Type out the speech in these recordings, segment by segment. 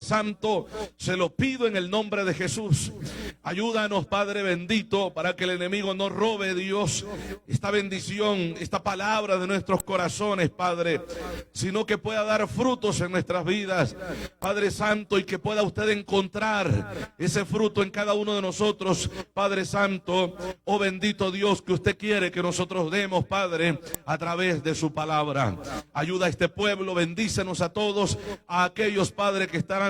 Santo, se lo pido en el nombre de Jesús. Ayúdanos, Padre bendito, para que el enemigo no robe, Dios, esta bendición, esta palabra de nuestros corazones, Padre, sino que pueda dar frutos en nuestras vidas, Padre Santo, y que pueda usted encontrar ese fruto en cada uno de nosotros, Padre Santo. Oh bendito Dios, que usted quiere que nosotros demos, Padre, a través de su palabra. Ayuda a este pueblo, bendícenos a todos, a aquellos, Padre, que estarán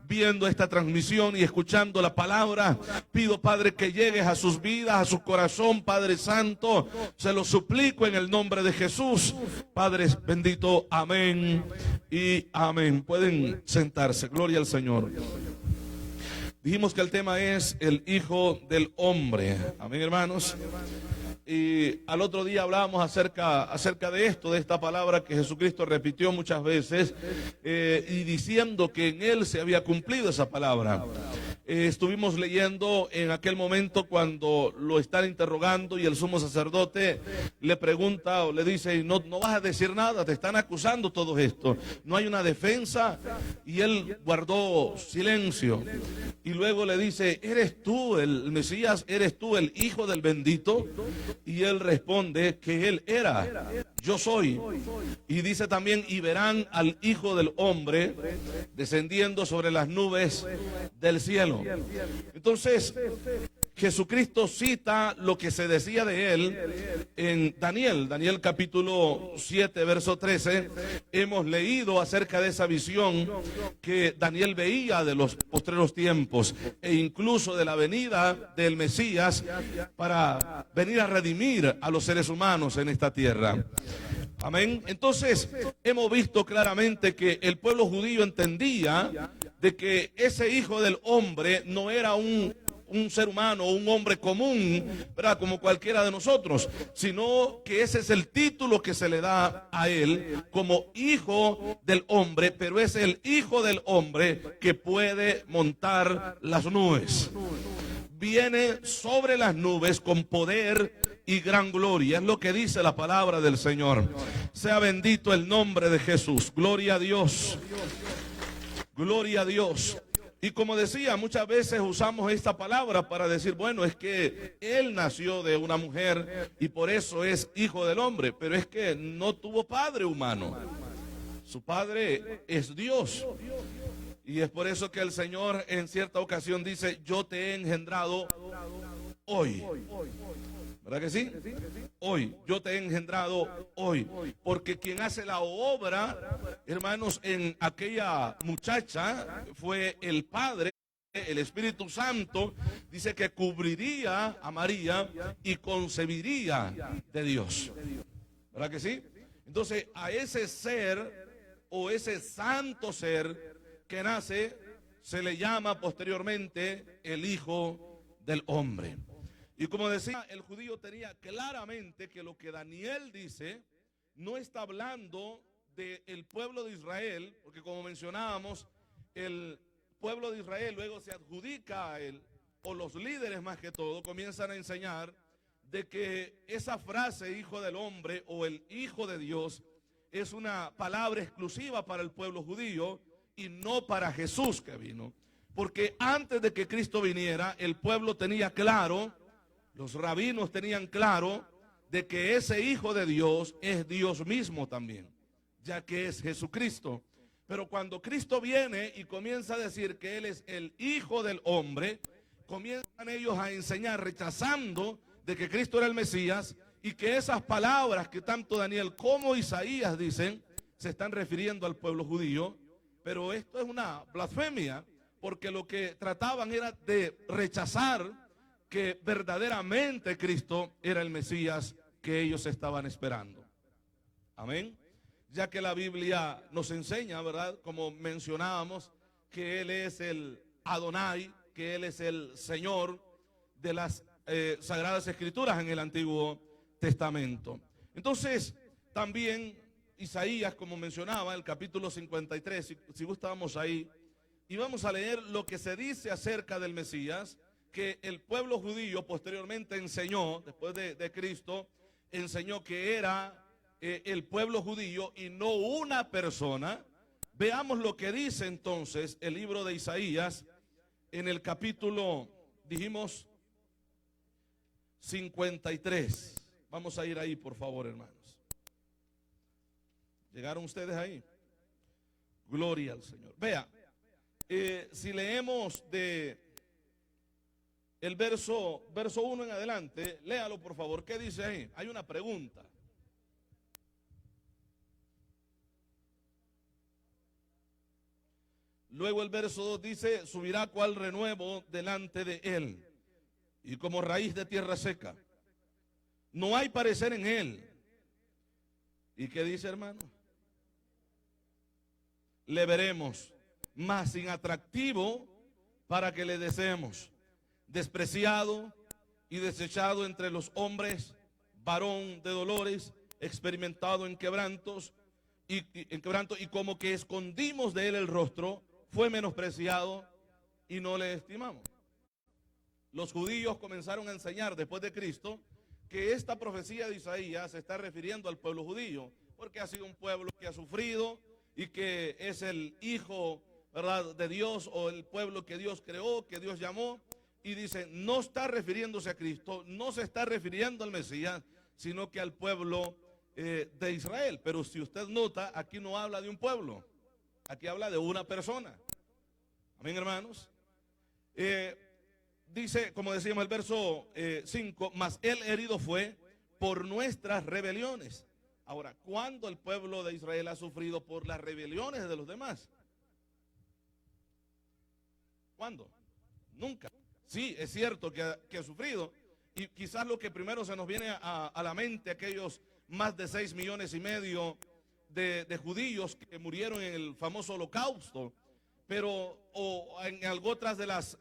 viendo esta transmisión y escuchando la palabra. Pido, Padre, que llegues a sus vidas, a su corazón, Padre Santo. Se lo suplico en el nombre de Jesús. Padre bendito, amén y amén. Pueden sentarse, gloria al Señor. Dijimos que el tema es el Hijo del Hombre. Amén, hermanos. Y al otro día hablábamos acerca de esto, de esta palabra que Jesucristo repitió muchas veces, y diciendo que en Él se había cumplido esa palabra. Estuvimos leyendo en aquel momento cuando lo están interrogando y el sumo sacerdote le pregunta o le dice: no vas a decir nada, te están acusando todo esto, no hay una defensa. Y él guardó silencio y luego le dice: ¿eres tú el Mesías? ¿Eres tú el Hijo del Bendito? Y él responde que él era: yo soy. Y dice también: y verán al Hijo del Hombre descendiendo sobre las nubes del cielo. Entonces Jesucristo cita lo que se decía de él en Daniel capítulo 7 verso 13. Hemos leído acerca de esa visión que Daniel veía de los postreros tiempos e incluso de la venida del Mesías para venir a redimir a los seres humanos en esta tierra. Amén. Entonces hemos visto claramente que el pueblo judío entendía de que ese Hijo del Hombre no era un ser humano, un hombre común, ¿verdad?, como cualquiera de nosotros, sino que ese es el título que se le da a él como Hijo del Hombre, pero es el Hijo del Hombre que puede montar las nubes. Viene sobre las nubes con poder y gran gloria, es lo que dice la palabra del Señor. Sea bendito el nombre de Jesús. Gloria a Dios. Gloria a Dios. Y como decía, muchas veces usamos esta palabra para decir: bueno, es que él nació de una mujer y por eso es Hijo del Hombre, pero es que no tuvo padre humano. Su padre es Dios. Y es por eso que el Señor en cierta ocasión dice: yo te he engendrado hoy. ¿Verdad que sí? Hoy, yo te he engendrado hoy. Porque quien hace la obra, hermanos, en aquella muchacha fue el Padre. El Espíritu Santo dice que cubriría a María y concebiría de Dios. ¿Verdad que sí? Entonces, a ese ser o ese santo ser que nace se le llama posteriormente el Hijo del Hombre. Y como decía, el judío tenía claramente que lo que Daniel dice no está hablando del pueblo de Israel, porque como mencionábamos, el pueblo de Israel luego se adjudica a él, o los líderes más que todo, comienzan a enseñar de que esa frase Hijo del Hombre o el Hijo de Dios es una palabra exclusiva para el pueblo judío y no para Jesús que vino. Porque antes de que Cristo viniera, el pueblo tenía claro, los rabinos tenían claro de que ese Hijo de Dios es Dios mismo también, ya que es Jesucristo. Pero cuando Cristo viene y comienza a decir que Él es el Hijo del Hombre, comienzan ellos a enseñar rechazando de que Cristo era el Mesías y que esas palabras que tanto Daniel como Isaías dicen se están refiriendo al pueblo judío. Pero esto es una blasfemia, porque lo que trataban era de rechazar que verdaderamente Cristo era el Mesías que ellos estaban esperando. Amén. Ya que la Biblia nos enseña, ¿verdad?, como mencionábamos, que Él es el Adonai, que Él es el Señor de las Sagradas Escrituras en el Antiguo Testamento. Entonces, también Isaías, como mencionaba, el capítulo 53, si gustábamos ahí, y vamos a leer lo que se dice acerca del Mesías, que el pueblo judío posteriormente enseñó, después de Cristo, enseñó que era el pueblo judío y no una persona, Veamos lo que dice entonces el libro de Isaías en el capítulo, dijimos, 53. Vamos a ir ahí, por favor, hermanos. ¿Llegaron ustedes ahí? Gloria al Señor. Vea, si leemos de el verso 1 en adelante, léalo por favor. ¿Qué dice ahí? Hay una pregunta. Luego el verso 2 dice, subirá cual renuevo delante de él, y como raíz de tierra seca. No hay parecer en él. ¿Y qué dice, hermano? Le veremos, más sin atractivo para que le deseemos. Despreciado y desechado entre los hombres, varón de dolores, experimentado en quebrantos, y como que escondimos de él el rostro, fue menospreciado y no le estimamos. Los judíos comenzaron a enseñar después de Cristo que esta profecía de Isaías se está refiriendo al pueblo judío, porque ha sido un pueblo que ha sufrido y que es el hijo, ¿verdad?, de Dios, o el pueblo que Dios creó, que Dios llamó. Y dice, no está refiriéndose a Cristo, no se está refiriendo al Mesías, sino que al pueblo de Israel. Pero si usted nota, aquí no habla de un pueblo, aquí habla de una persona. Amén, hermanos. Dice, como decíamos el verso 5, mas él herido fue por nuestras rebeliones. Ahora, ¿cuándo el pueblo de Israel ha sufrido por las rebeliones de los demás? ¿Cuándo? Nunca. Sí, es cierto que ha sufrido, y quizás lo que primero se nos viene a la mente, aquellos más de 6,5 millones de judíos que murieron en el famoso Holocausto, pero o en otras de las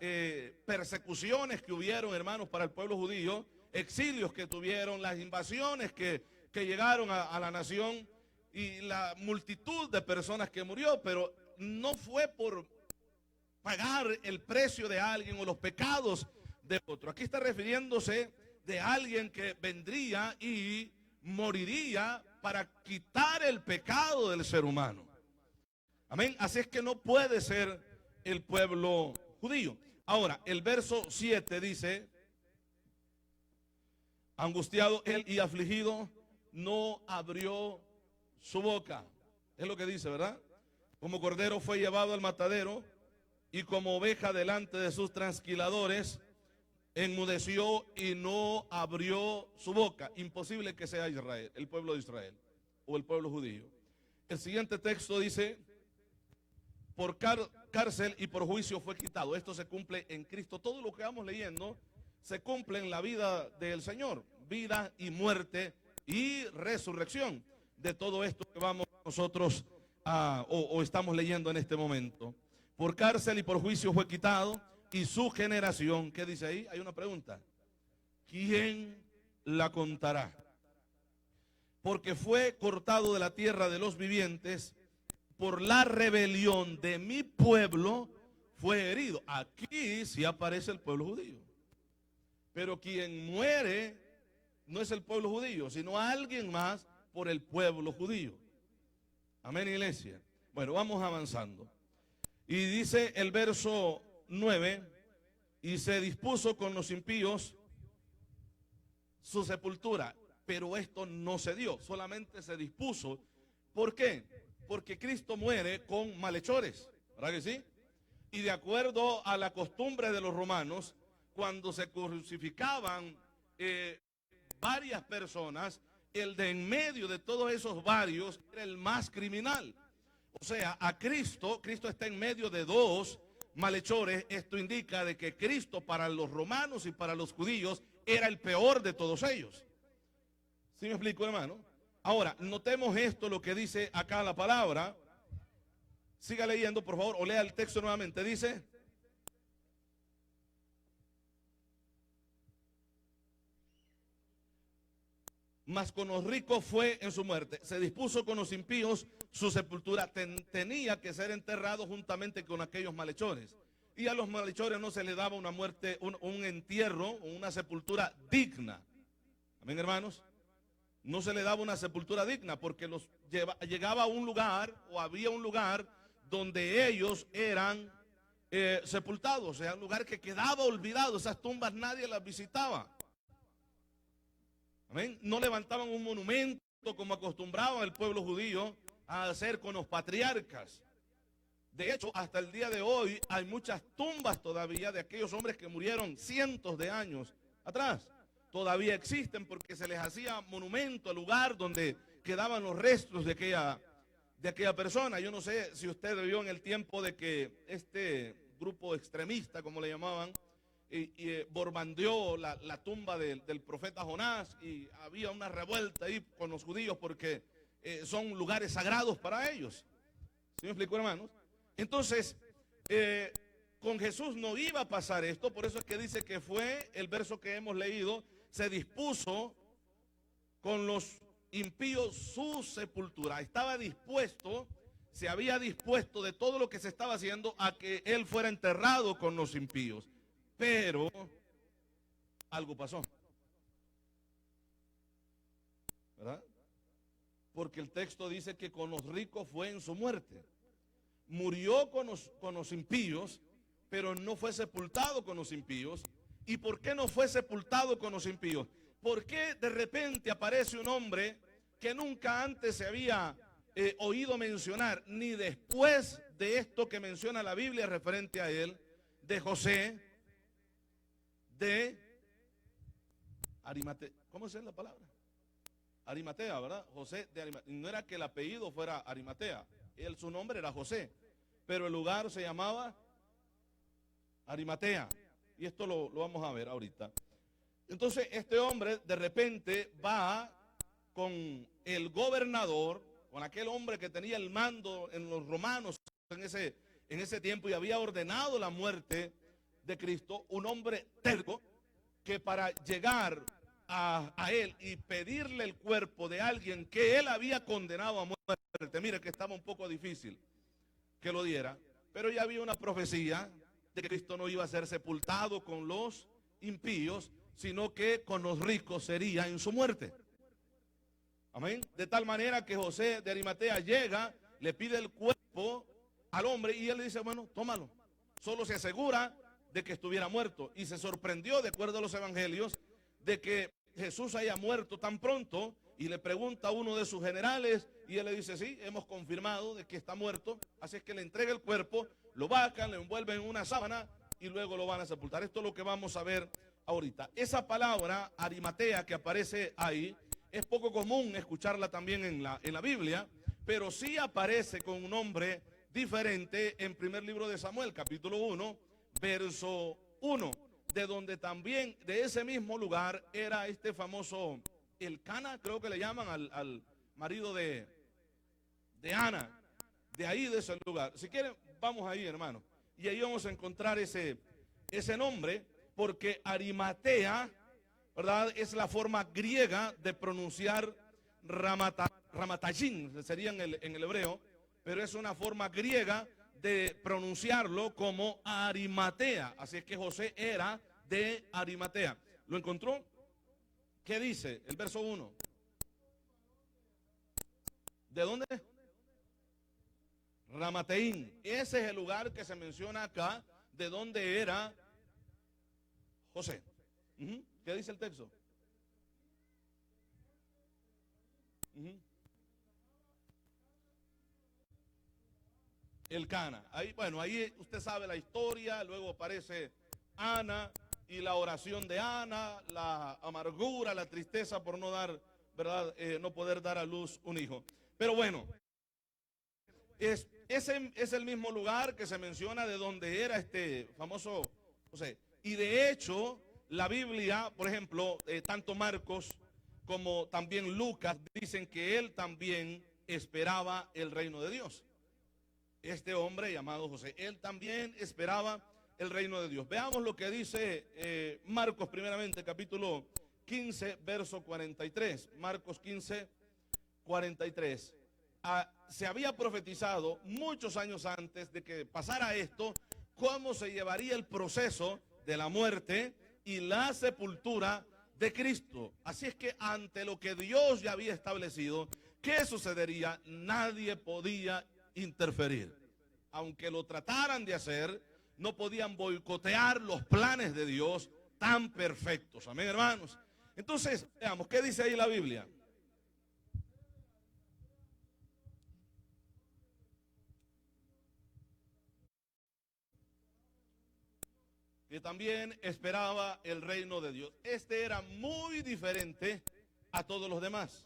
persecuciones que hubieron, hermanos, para el pueblo judío, exilios que tuvieron, las invasiones que llegaron a la nación y la multitud de personas que murió, pero no fue por pagar el precio de alguien o los pecados de otro. Aquí está refiriéndose de alguien que vendría y moriría para quitar el pecado del ser humano. Amén. Así es que no puede ser el pueblo judío. Ahora, el verso 7 dice, angustiado él y afligido, no abrió su boca. Es lo que dice, ¿verdad? Como cordero fue llevado al matadero, y como oveja delante de sus trasquiladores, enmudeció y no abrió su boca. Imposible que sea Israel, el pueblo de Israel, o el pueblo judío. El siguiente texto dice, por cárcel y por juicio fue quitado. Esto se cumple en Cristo. Todo lo que vamos leyendo se cumple en la vida del Señor. Vida y muerte y resurrección. De todo esto que vamos nosotros o estamos leyendo en este momento. Por cárcel y por juicio fue quitado, y su generación, ¿qué dice ahí? Hay una pregunta. ¿Quién la contará? Porque fue cortado de la tierra de los vivientes, por la rebelión de mi pueblo fue herido. Aquí sí aparece el pueblo judío. Pero quien muere no es el pueblo judío, sino alguien más por el pueblo judío. Amén, iglesia. Bueno, vamos avanzando. Y dice el verso 9, y se dispuso con los impíos su sepultura, pero esto no se dio, solamente se dispuso. ¿Por qué? Porque Cristo muere con malhechores, ¿verdad que sí? Y de acuerdo a la costumbre de los romanos, cuando se crucificaban varias personas, el de en medio de todos esos varios era el más criminal. O sea, a Cristo está en medio de dos malhechores. Esto indica de que Cristo para los romanos y para los judíos era el peor de todos ellos. ¿Sí me explico, hermano? Ahora, notemos esto, lo que dice acá la palabra. Siga leyendo, por favor, o lea el texto nuevamente. Dice, mas con los ricos fue en su muerte. Se dispuso con los impíos su sepultura. Tenía que ser enterrado juntamente con aquellos malhechores. Y a los malhechores no se le daba una muerte, un entierro, una sepultura digna. Amén, hermanos. No se le daba una sepultura digna porque llegaba a un lugar, o había un lugar donde ellos eran sepultados, o sea, un lugar que quedaba olvidado. Esas tumbas nadie las visitaba. Amén. No levantaban un monumento como acostumbraba el pueblo judío a hacer con los patriarcas. De hecho, hasta el día de hoy hay muchas tumbas todavía de aquellos hombres que murieron cientos de años atrás. Todavía existen porque se les hacía monumento al lugar donde quedaban los restos de aquella persona. Yo no sé si usted vio en el tiempo de que este grupo extremista, como le llamaban, bombardeó la tumba del profeta Jonás, y había una revuelta ahí con los judíos porque son lugares sagrados para ellos. ¿Sí me explico, hermanos? Entonces, con Jesús no iba a pasar esto. Por eso es que dice que fue el verso que hemos leído: se dispuso con los impíos su sepultura. Estaba dispuesto, se había dispuesto de todo lo que se estaba haciendo a que él fuera enterrado con los impíos. Pero algo pasó, ¿verdad? Porque el texto dice que con los ricos fue en su muerte. Murió con los impíos, pero no fue sepultado con los impíos. ¿Y por qué no fue sepultado con los impíos? ¿Por qué de repente aparece un hombre que nunca antes se había oído mencionar, ni después de esto que menciona la Biblia referente a él, de José de Arimatea? ¿Cómo es la palabra? Arimatea, ¿verdad? José de Arimatea. No era que el apellido fuera Arimatea, su nombre era José, pero el lugar se llamaba Arimatea. Y esto lo vamos a ver ahorita. Entonces este hombre de repente va con el gobernador, con aquel hombre que tenía el mando en los romanos en ese tiempo y había ordenado la muerte de Cristo, un hombre terco que para llegar a él y pedirle el cuerpo de alguien que él había condenado a muerte, mire que estaba un poco difícil que lo diera, pero ya había una profecía de que Cristo no iba a ser sepultado con los impíos, sino que con los ricos sería en su muerte. Amén. De tal manera que José de Arimatea llega, le pide el cuerpo al hombre y él le dice: bueno, tómalo. Solo se asegura de que estuviera muerto, y se sorprendió, de acuerdo a los evangelios, de que Jesús haya muerto tan pronto, y le pregunta a uno de sus generales y él le dice: sí, hemos confirmado de que está muerto. Así es que le entrega el cuerpo, lo vacan, lo envuelven en una sábana y luego lo van a sepultar. Esto es lo que vamos a ver ahorita. Esa palabra Arimatea que aparece ahí es poco común escucharla también en la Biblia, pero sí aparece con un nombre diferente en primer libro de Samuel, capítulo 1, verso 1, de donde también, de ese mismo lugar, era este famoso Elcana, creo que le llaman al marido de Ana, de ahí, de ese lugar. Si quieren, vamos ahí, hermano, y ahí vamos a encontrar ese nombre, porque Arimatea, ¿verdad?, es la forma griega de pronunciar Ramatayín, sería en el hebreo, pero es una forma griega de pronunciarlo como Arimatea. Así es que José era de Arimatea. ¿Lo encontró? ¿Qué dice el verso 1? ¿De dónde? Ramateín. Ese es el lugar que se menciona acá, de donde era José. ¿Qué dice el texto? Elcana. Ahí, bueno, ahí usted sabe la historia. Luego aparece Ana y la oración de Ana, la amargura, la tristeza por no dar, ¿verdad? No poder dar a luz un hijo. Pero bueno, ese es el mismo lugar que se menciona de donde era este famoso José. Y de hecho, la Biblia, por ejemplo, tanto Marcos como también Lucas dicen que él también esperaba el reino de Dios. Este hombre llamado José, él también esperaba el reino de Dios. Veamos lo que dice Marcos primeramente, capítulo 15, verso 43. Marcos 15, 43. Se había profetizado muchos años antes de que pasara esto, cómo se llevaría el proceso de la muerte y la sepultura de Cristo. Así es que ante lo que Dios ya había establecido, ¿qué sucedería? Nadie podía interferir. aunque lo trataran de hacer, no podían boicotear los planes de Dios tan perfectos. Amén, hermanos. Entonces, veamos, ¿qué dice ahí la Biblia? Que también esperaba el reino de Dios. Este era muy diferente a todos los demás,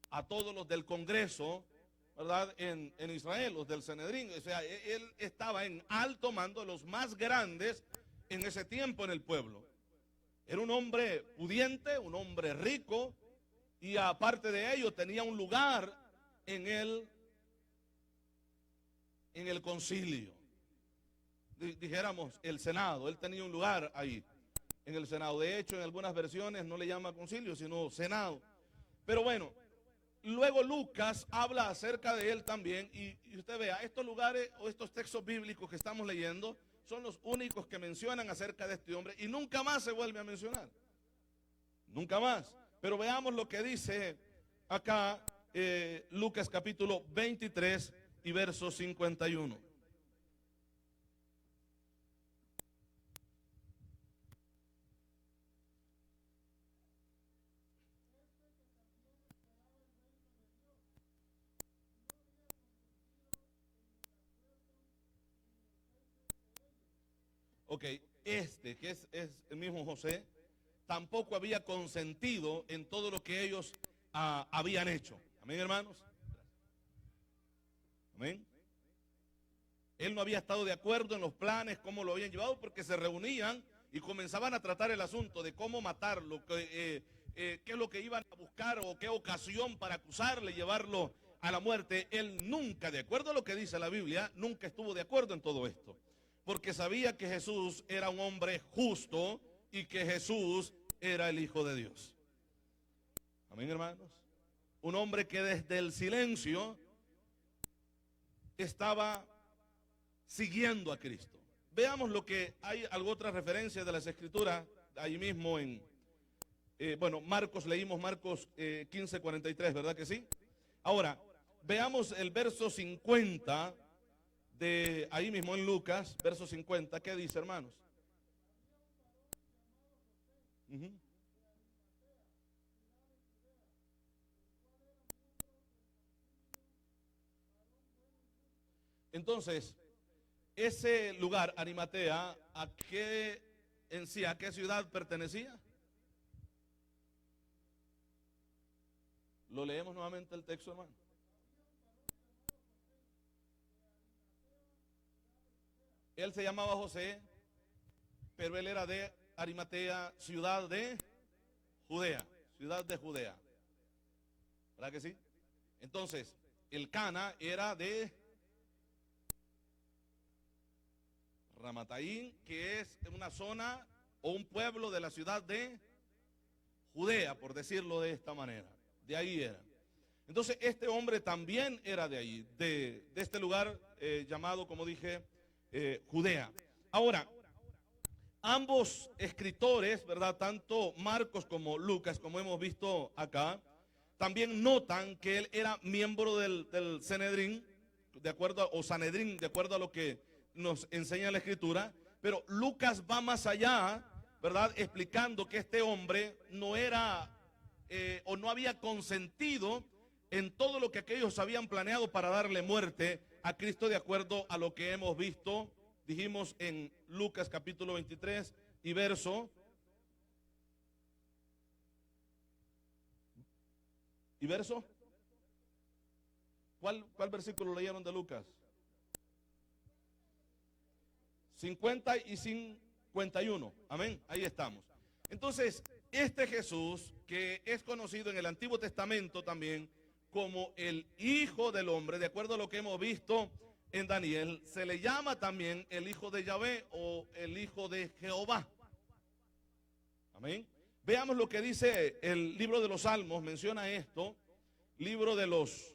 a todos los del Congreso, ¿verdad? En Israel, los del Sanedrín. O sea, él estaba en alto mando, los más grandes en ese tiempo en el pueblo. Era un hombre pudiente, un hombre rico, y aparte de ello tenía un lugar en el concilio. Dijéramos el Senado, él tenía un lugar ahí en el Senado. De hecho, en algunas versiones no le llama concilio, sino Senado. Pero bueno, luego Lucas habla acerca de él también, y usted vea, estos lugares o estos textos bíblicos que estamos leyendo son los únicos que mencionan acerca de este hombre y nunca más se vuelve a mencionar. Nunca más. Pero veamos lo que dice acá Lucas capítulo 23 y verso 51. Ok, que es el mismo José, tampoco había consentido en todo lo que ellos habían hecho. Amén, hermanos. Amén. Él no había estado de acuerdo en los planes, cómo lo habían llevado, porque se reunían y comenzaban a tratar el asunto de cómo matarlo, qué es lo que iban a buscar o qué ocasión para acusarle, llevarlo a la muerte. Él nunca, de acuerdo a lo que dice la Biblia, nunca estuvo de acuerdo en todo esto, porque sabía que Jesús era un hombre justo y que Jesús era el Hijo de Dios. Amén, hermanos. Un hombre que desde el silencio estaba siguiendo a Cristo. Veamos lo que hay, algo otra referencia de las Escrituras, ahí mismo en, Marcos, leímos Marcos 15:43, ¿verdad que sí? Ahora, veamos el verso 50 de ahí mismo en Lucas, verso 50, ¿qué dice, hermanos? Entonces, ese lugar, Arimatea, ¿a qué ciudad pertenecía? Lo leemos nuevamente el texto, hermano. Él se llamaba José, pero él era de Arimatea, ciudad de Judea, ¿verdad que sí? Entonces, el Cana era de Ramataín, que es una zona o un pueblo de la ciudad de Judea, por decirlo de esta manera. De ahí era. Entonces, este hombre también era de ahí, de este lugar llamado, como dije, Judea. Ahora, ambos escritores, ¿verdad? Tanto Marcos como Lucas, como hemos visto acá, también notan que él era miembro del Sanedrín, de acuerdo a lo que nos enseña la Escritura. Pero Lucas va más allá, ¿verdad? Explicando que este hombre no era o no había consentido en todo lo que aquellos habían planeado para darle muerte a Cristo, de acuerdo a lo que hemos visto, dijimos en Lucas capítulo 23 y verso. ¿Y verso? ¿Cuál versículo leyeron de Lucas? 50 y 51. Amén. Ahí estamos. Entonces, este Jesús, que es conocido en el Antiguo Testamento también como el Hijo del Hombre, de acuerdo a lo que hemos visto en Daniel, se le llama también el Hijo de Yahvé o el Hijo de Jehová. Amén. Veamos lo que dice el libro de los Salmos, menciona esto. Libro de los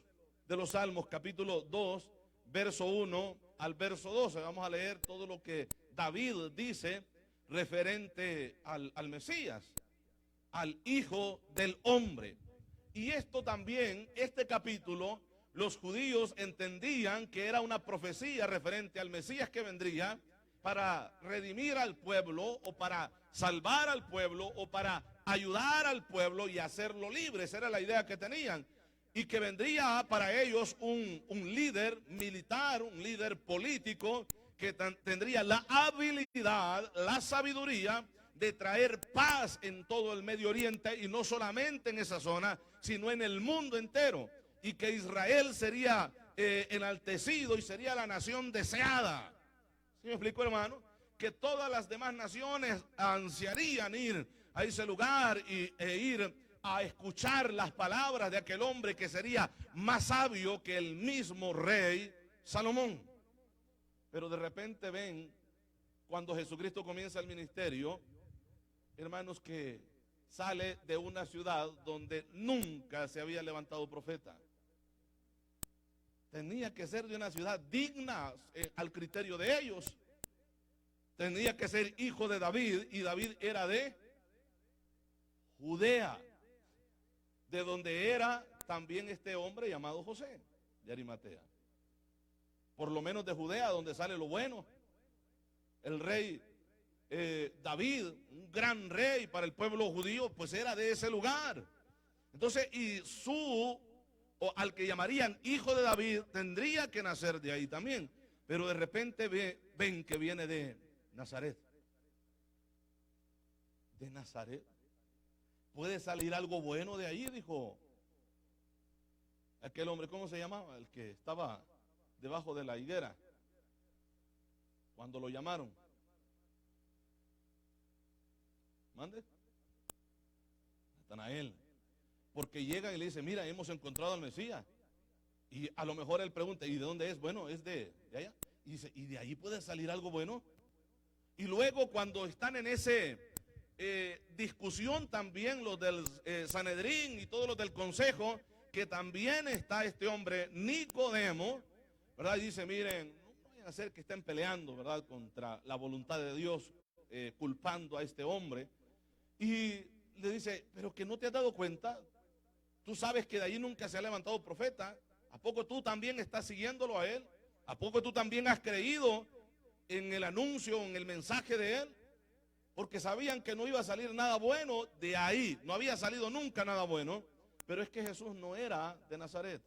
Salmos, capítulo 2, verso 1 al verso 12. Vamos a leer todo lo que David dice referente al Mesías, al Hijo del Hombre. Y esto también, este capítulo, los judíos entendían que era una profecía referente al Mesías que vendría para redimir al pueblo, o para salvar al pueblo, o para ayudar al pueblo y hacerlo libre. Esa era la idea que tenían. Y que vendría para ellos un líder militar, un líder político, que tendría la habilidad, la sabiduría de traer paz en todo el Medio Oriente, y no solamente en esa zona, sino en el mundo entero. Y que Israel sería enaltecido y sería la nación deseada. ¿Sí me explico, hermano? Que todas las demás naciones ansiarían ir a ese lugar e ir a escuchar las palabras de aquel hombre que sería más sabio que el mismo rey Salomón. Pero de repente ven, cuando Jesucristo comienza el ministerio, hermanos, que sale de una ciudad donde nunca se había levantado profeta. Tenía que ser de una ciudad digna al criterio de ellos. Tenía que ser hijo de David, y David era de Judea, de donde era también este hombre llamado José de Arimatea. Por lo menos de Judea, donde sale lo bueno. El rey David, un gran rey para el pueblo judío, pues era de ese lugar. Entonces, y o al que llamarían hijo de David, tendría que nacer de ahí también. Pero de repente ven que viene de Nazaret. De Nazaret. ¿Puede salir algo bueno de ahí? Dijo aquel hombre. ¿Cómo se llamaba? El que estaba debajo de la higuera cuando lo llamaron. ¿Mande? Natanael. Porque llegan y le dicen: mira, hemos encontrado al Mesías. Y a lo mejor él pregunta: ¿y de dónde es? Bueno, es de allá. Y dice: ¿y de ahí puede salir algo bueno? Y luego, cuando están en ese discusión también los del Sanedrín y todos los del consejo, que también está este hombre Nicodemo, ¿verdad? Y dice: miren, no vayan a hacer que estén peleando, ¿verdad?, contra la voluntad de Dios, culpando a este hombre. Y le dice: pero que no te has dado cuenta, tú sabes que de ahí nunca se ha levantado profeta. ¿A poco tú también estás siguiéndolo a él? ¿A poco tú también has creído en el anuncio, en el mensaje de él? Porque sabían que no iba a salir nada bueno de ahí. No había salido nunca nada bueno. Pero es que Jesús no era de Nazaret.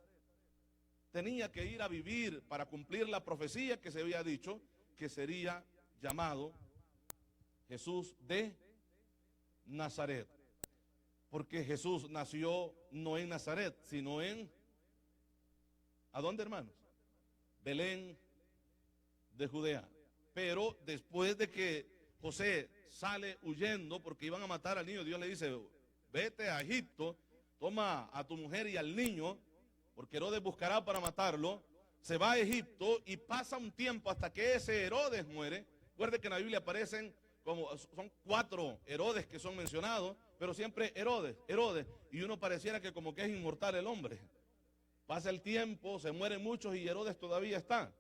Tenía que ir a vivir para cumplir la profecía que se había dicho, que sería llamado Jesús de Nazaret. Porque Jesús nació no en Nazaret, sino en... ¿a dónde, hermanos? Belén de Judea. Pero después de que José sale huyendo porque iban a matar al niño, Dios le dice: vete a Egipto, toma a tu mujer y al niño, porque Herodes buscará para matarlo. Se va a Egipto y pasa un tiempo hasta que ese Herodes muere. Recuerde que en la Biblia aparecen son 4 Herodes que son mencionados, pero siempre Herodes. Y uno pareciera que como que es inmortal el hombre. Pasa el tiempo, se mueren muchos y Herodes todavía está.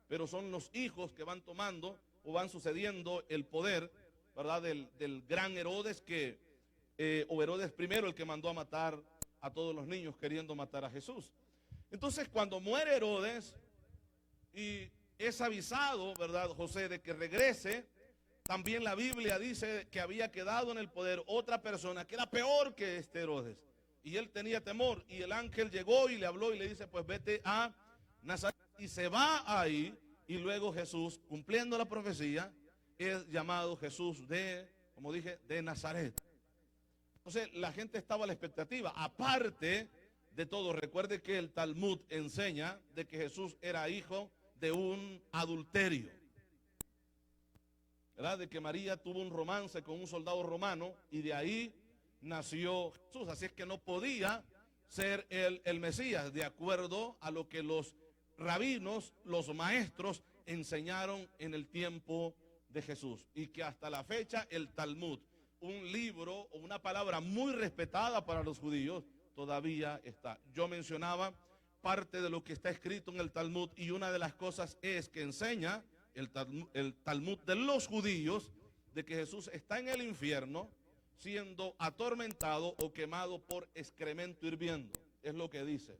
Pero son los hijos que van tomando o van sucediendo el poder, ¿verdad?, del gran Herodes, o Herodes primero, el que mandó a matar a todos los niños queriendo matar a Jesús. Entonces, cuando muere Herodes y es avisado, ¿verdad?, José, de que regrese, también la Biblia dice que había quedado en el poder otra persona que era peor que este Herodes. Y él tenía temor, y el ángel llegó y le habló y le dice: pues vete a Nazaret. Y se va ahí, y luego Jesús, cumpliendo la profecía, es llamado Jesús de, como dije, de Nazaret. Entonces la gente estaba a la expectativa. Aparte de todo, recuerde que el Talmud enseña de que Jesús era hijo de un adulterio, ¿verdad?, de que María tuvo un romance con un soldado romano y de ahí nació Jesús. Así es que no podía ser el Mesías, de acuerdo a lo que los rabinos, los maestros, enseñaron en el tiempo de Jesús. Y que hasta la fecha el Talmud, un libro o una palabra muy respetada para los judíos, todavía está. Yo mencionaba parte de lo que está escrito en el Talmud, y una de las cosas es que enseña el Talmud de los judíos de que Jesús está en el infierno siendo atormentado o quemado por excremento hirviendo. Es lo que dice.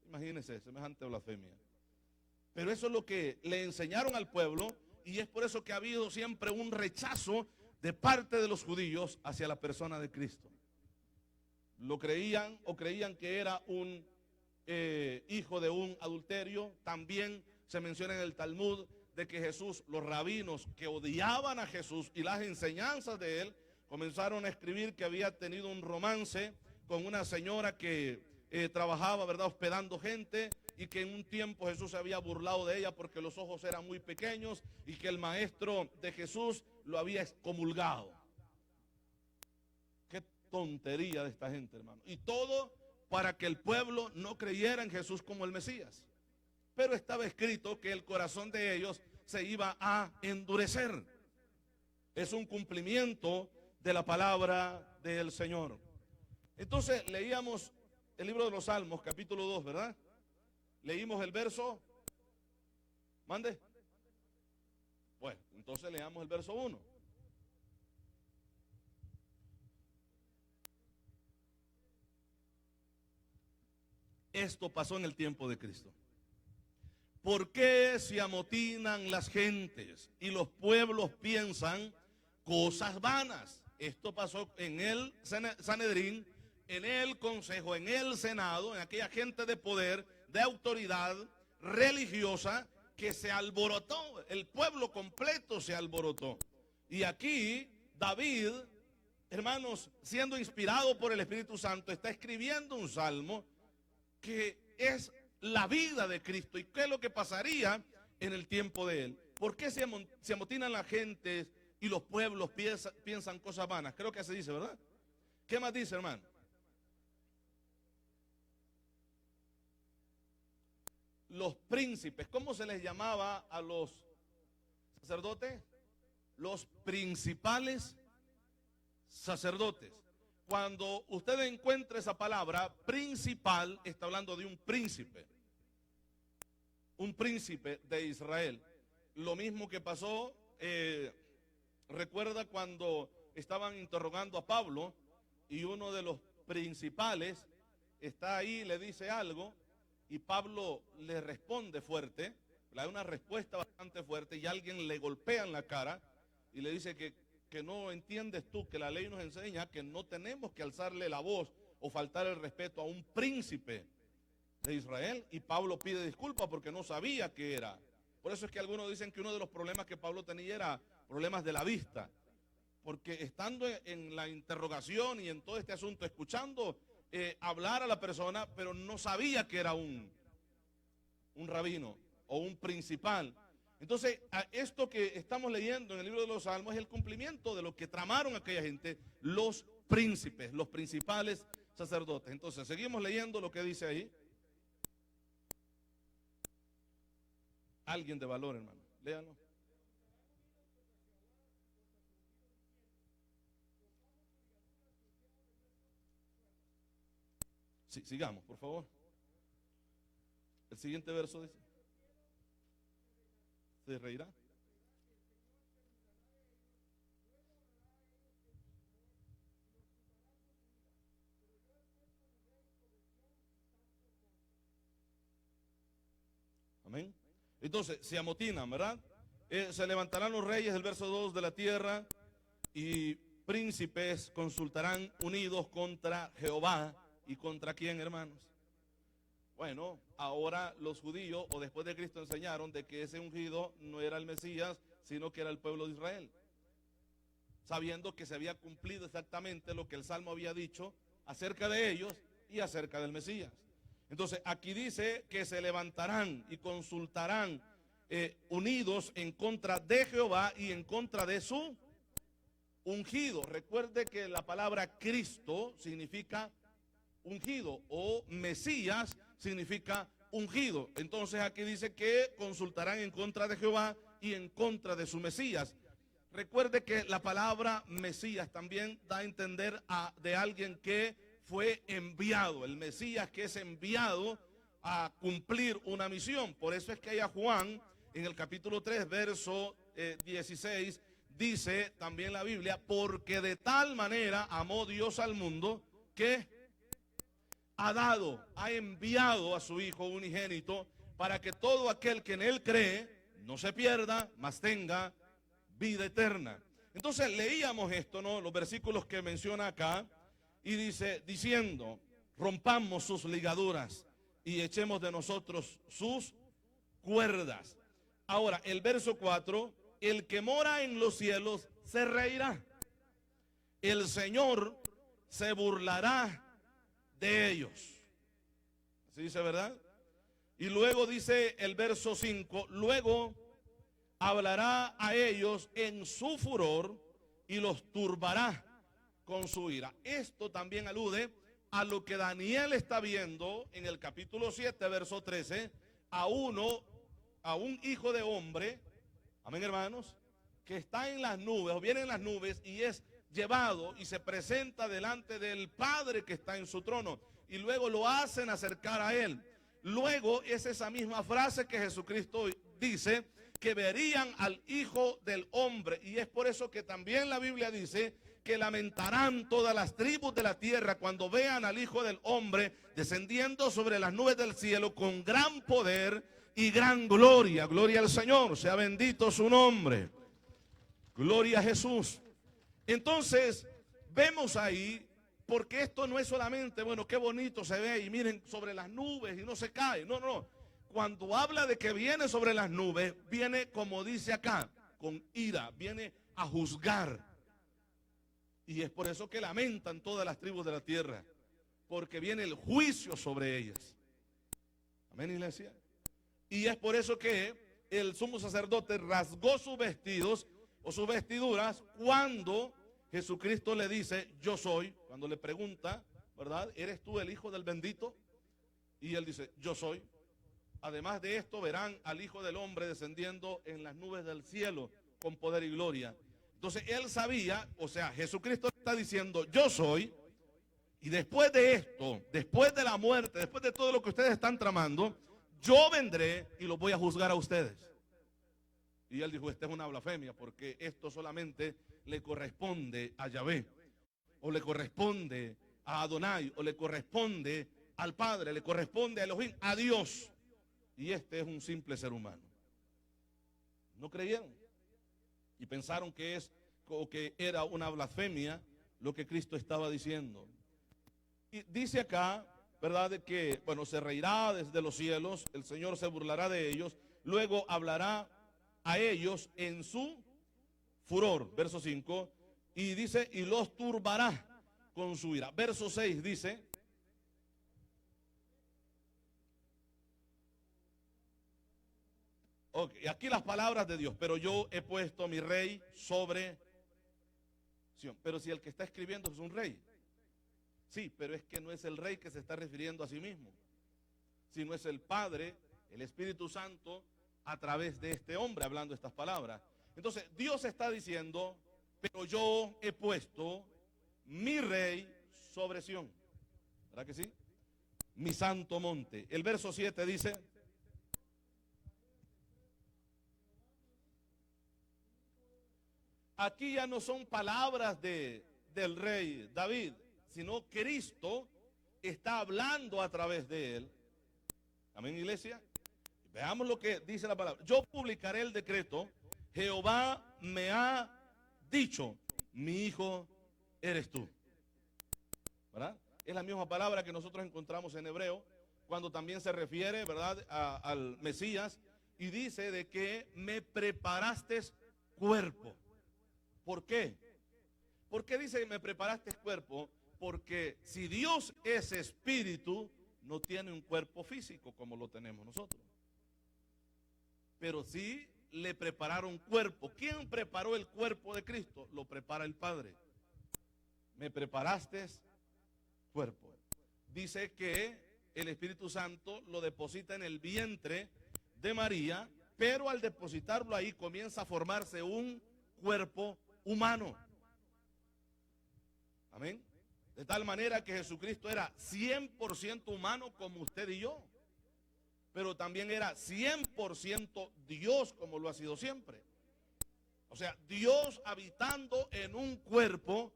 Imagínense semejante blasfemia. Pero eso es lo que le enseñaron al pueblo, y es por eso que ha habido siempre un rechazo de parte de los judíos hacia la persona de Cristo. Lo creían o creían que era un hijo de un adulterio. También se menciona en el Talmud de que Jesús, los rabinos que odiaban a Jesús y las enseñanzas de él, comenzaron a escribir que había tenido un romance con una señora que trabajaba, ¿verdad?, hospedando gente, y que en un tiempo Jesús se había burlado de ella porque los ojos eran muy pequeños y que el maestro de Jesús lo había excomulgado. Qué tontería de esta gente, hermano. Y todo para que el pueblo no creyera en Jesús como el Mesías. Pero estaba escrito que el corazón de ellos se iba a endurecer. Es un cumplimiento de la palabra del Señor. Entonces leíamos el libro de los Salmos, capítulo 2, ¿verdad? Leímos el verso. Mande. Bueno, entonces leamos el verso 1. Esto pasó en el tiempo de Cristo. ¿Por qué se amotinan las gentes y los pueblos piensan cosas vanas? Esto pasó en el Sanedrín, en el Consejo, en el Senado, en aquella gente de poder, de autoridad religiosa que se alborotó. El pueblo completo se alborotó. Y aquí David, hermanos, siendo inspirado por el Espíritu Santo, está escribiendo un salmo que es la vida de Cristo y qué es lo que pasaría en el tiempo de él. ¿Por qué se amotinan las gentes y los pueblos piensan cosas vanas? Creo que así dice, ¿verdad? ¿Qué más dice, hermano? Los príncipes, ¿cómo se les llamaba a los sacerdotes? Los principales sacerdotes. Cuando usted encuentra esa palabra principal, está hablando de un príncipe de Israel. Lo mismo que pasó, recuerda cuando estaban interrogando a Pablo y uno de los principales está ahí, le dice algo y Pablo le responde fuerte, le da una respuesta bastante fuerte y alguien le golpea en la cara y le dice que no entiendes tú que la ley nos enseña que no tenemos que alzarle la voz o faltar el respeto a un príncipe de Israel. Y Pablo pide disculpas porque no sabía qué era. Por eso es que algunos dicen que uno de los problemas que Pablo tenía era problemas de la vista, porque estando en la interrogación y en todo este asunto, escuchando hablar a la persona, pero no sabía que era un rabino o un principal. Entonces, esto que estamos leyendo en el libro de los Salmos es el cumplimiento de lo que tramaron aquella gente, los príncipes, los principales sacerdotes. Entonces, seguimos leyendo lo que dice ahí. Alguien de valor, hermano, léanlo. Sí, sigamos, por favor. El siguiente verso dice: ¿se reirá? Amén. Entonces, se amotinan, ¿verdad? Se levantarán los reyes, el verso 2, de la tierra, y príncipes consultarán unidos contra Jehová. ¿Y contra quién, hermanos? Bueno, ahora los judíos, o después de Cristo, enseñaron de que ese ungido no era el Mesías, sino que era el pueblo de Israel, sabiendo que se había cumplido exactamente lo que el Salmo había dicho acerca de ellos y acerca del Mesías. Entonces aquí dice que se levantarán y consultarán unidos en contra de Jehová y en contra de su ungido. Recuerde que la palabra Cristo significa ungido, o Mesías significa ungido. Entonces aquí dice que consultarán en contra de Jehová y en contra de su Mesías. Recuerde que la palabra Mesías también da a entender de alguien que fue enviado, el Mesías que es enviado a cumplir una misión. Por eso es que allá Juan, en el capítulo 3, verso 16, dice también la Biblia: porque de tal manera amó Dios al mundo que ha enviado a su Hijo unigénito para que todo aquel que en Él cree no se pierda, mas tenga vida eterna. Entonces leíamos esto, ¿no? Los versículos que menciona acá, y dice, diciendo, rompamos sus ligaduras y echemos de nosotros sus cuerdas. Ahora, el verso 4, el que mora en los cielos se reirá. El Señor se burlará de ellos. Así dice, ¿verdad? Y luego dice el verso 5, luego hablará a ellos en su furor y los turbará con su ira. Esto también alude a lo que Daniel está viendo en el capítulo 7, verso 13, a un hijo de hombre, amén hermanos, que está en las nubes o viene en las nubes y es llevado y se presenta delante del Padre que está en su trono y luego lo hacen acercar a él. Luego es esa misma frase que Jesucristo dice, que verían al Hijo del Hombre, y es por eso que también la Biblia dice que lamentarán todas las tribus de la tierra cuando vean al Hijo del Hombre descendiendo sobre las nubes del cielo con gran poder y gran gloria. Gloria al Señor, sea bendito su nombre. Gloria a Jesús. Entonces vemos ahí, porque esto no es solamente, bueno, qué bonito se ve y miren sobre las nubes y no se cae. No, no. Cuando habla de que viene sobre las nubes, viene como dice acá, con ira, viene a juzgar. Y es por eso que lamentan todas las tribus de la tierra, porque viene el juicio sobre ellas. Amén, iglesia. Y es por eso que el sumo sacerdote rasgó sus vestidos o sus vestiduras cuando Jesucristo le dice, yo soy, cuando le pregunta, ¿verdad? ¿Eres tú el Hijo del bendito? Y él dice, yo soy. Además de esto verán al Hijo del Hombre descendiendo en las nubes del cielo con poder y gloria. Entonces él sabía, o sea, Jesucristo está diciendo, yo soy, y después de esto, después de la muerte, después de todo lo que ustedes están tramando, yo vendré y los voy a juzgar a ustedes. Y él dijo, esta es una blasfemia, porque esto solamente le corresponde a Yahvé, o le corresponde a Adonai, o le corresponde al Padre, le corresponde a Elohim, a Dios. Y este es un simple ser humano. ¿No creyeron? Y pensaron que era una blasfemia lo que Cristo estaba diciendo. Y dice acá, ¿verdad? De que, bueno, se reirá desde los cielos, el Señor se burlará de ellos, luego hablará a ellos en su furor, verso 5, y dice, y los turbará con su ira. Verso 6 dice, okay, aquí las palabras de Dios, pero yo he puesto mi rey sobre Sión. Pero si el que está escribiendo es un rey, sí, pero es que no es el rey que se está refiriendo a sí mismo, sino es el Padre, el Espíritu Santo, a través de este hombre hablando estas palabras. Entonces Dios está diciendo, pero yo he puesto mi rey sobre Sión. ¿Verdad que sí? Mi santo monte. El verso 7 dice, aquí ya no son palabras del rey David, sino Cristo está hablando a través de él. Amén, iglesia. Veamos lo que dice la palabra. Yo publicaré el decreto. Jehová me ha dicho, mi hijo eres tú. ¿Verdad? Es la misma palabra que nosotros encontramos en hebreo, cuando también se refiere, ¿verdad?, al Mesías, y dice de que me preparaste cuerpo. ¿Por qué? ¿Por qué dice que me preparaste cuerpo? Porque si Dios es espíritu, no tiene un cuerpo físico como lo tenemos nosotros. Pero sí le prepararon cuerpo. ¿Quién preparó el cuerpo de Cristo? Lo prepara el Padre. Me preparaste cuerpo. Dice que el Espíritu Santo lo deposita en el vientre de María, pero al depositarlo ahí comienza a formarse un cuerpo humano. Amén. De tal manera que Jesucristo era 100% humano como usted y yo, pero también era 100% Dios como lo ha sido siempre. O sea, Dios habitando en un cuerpo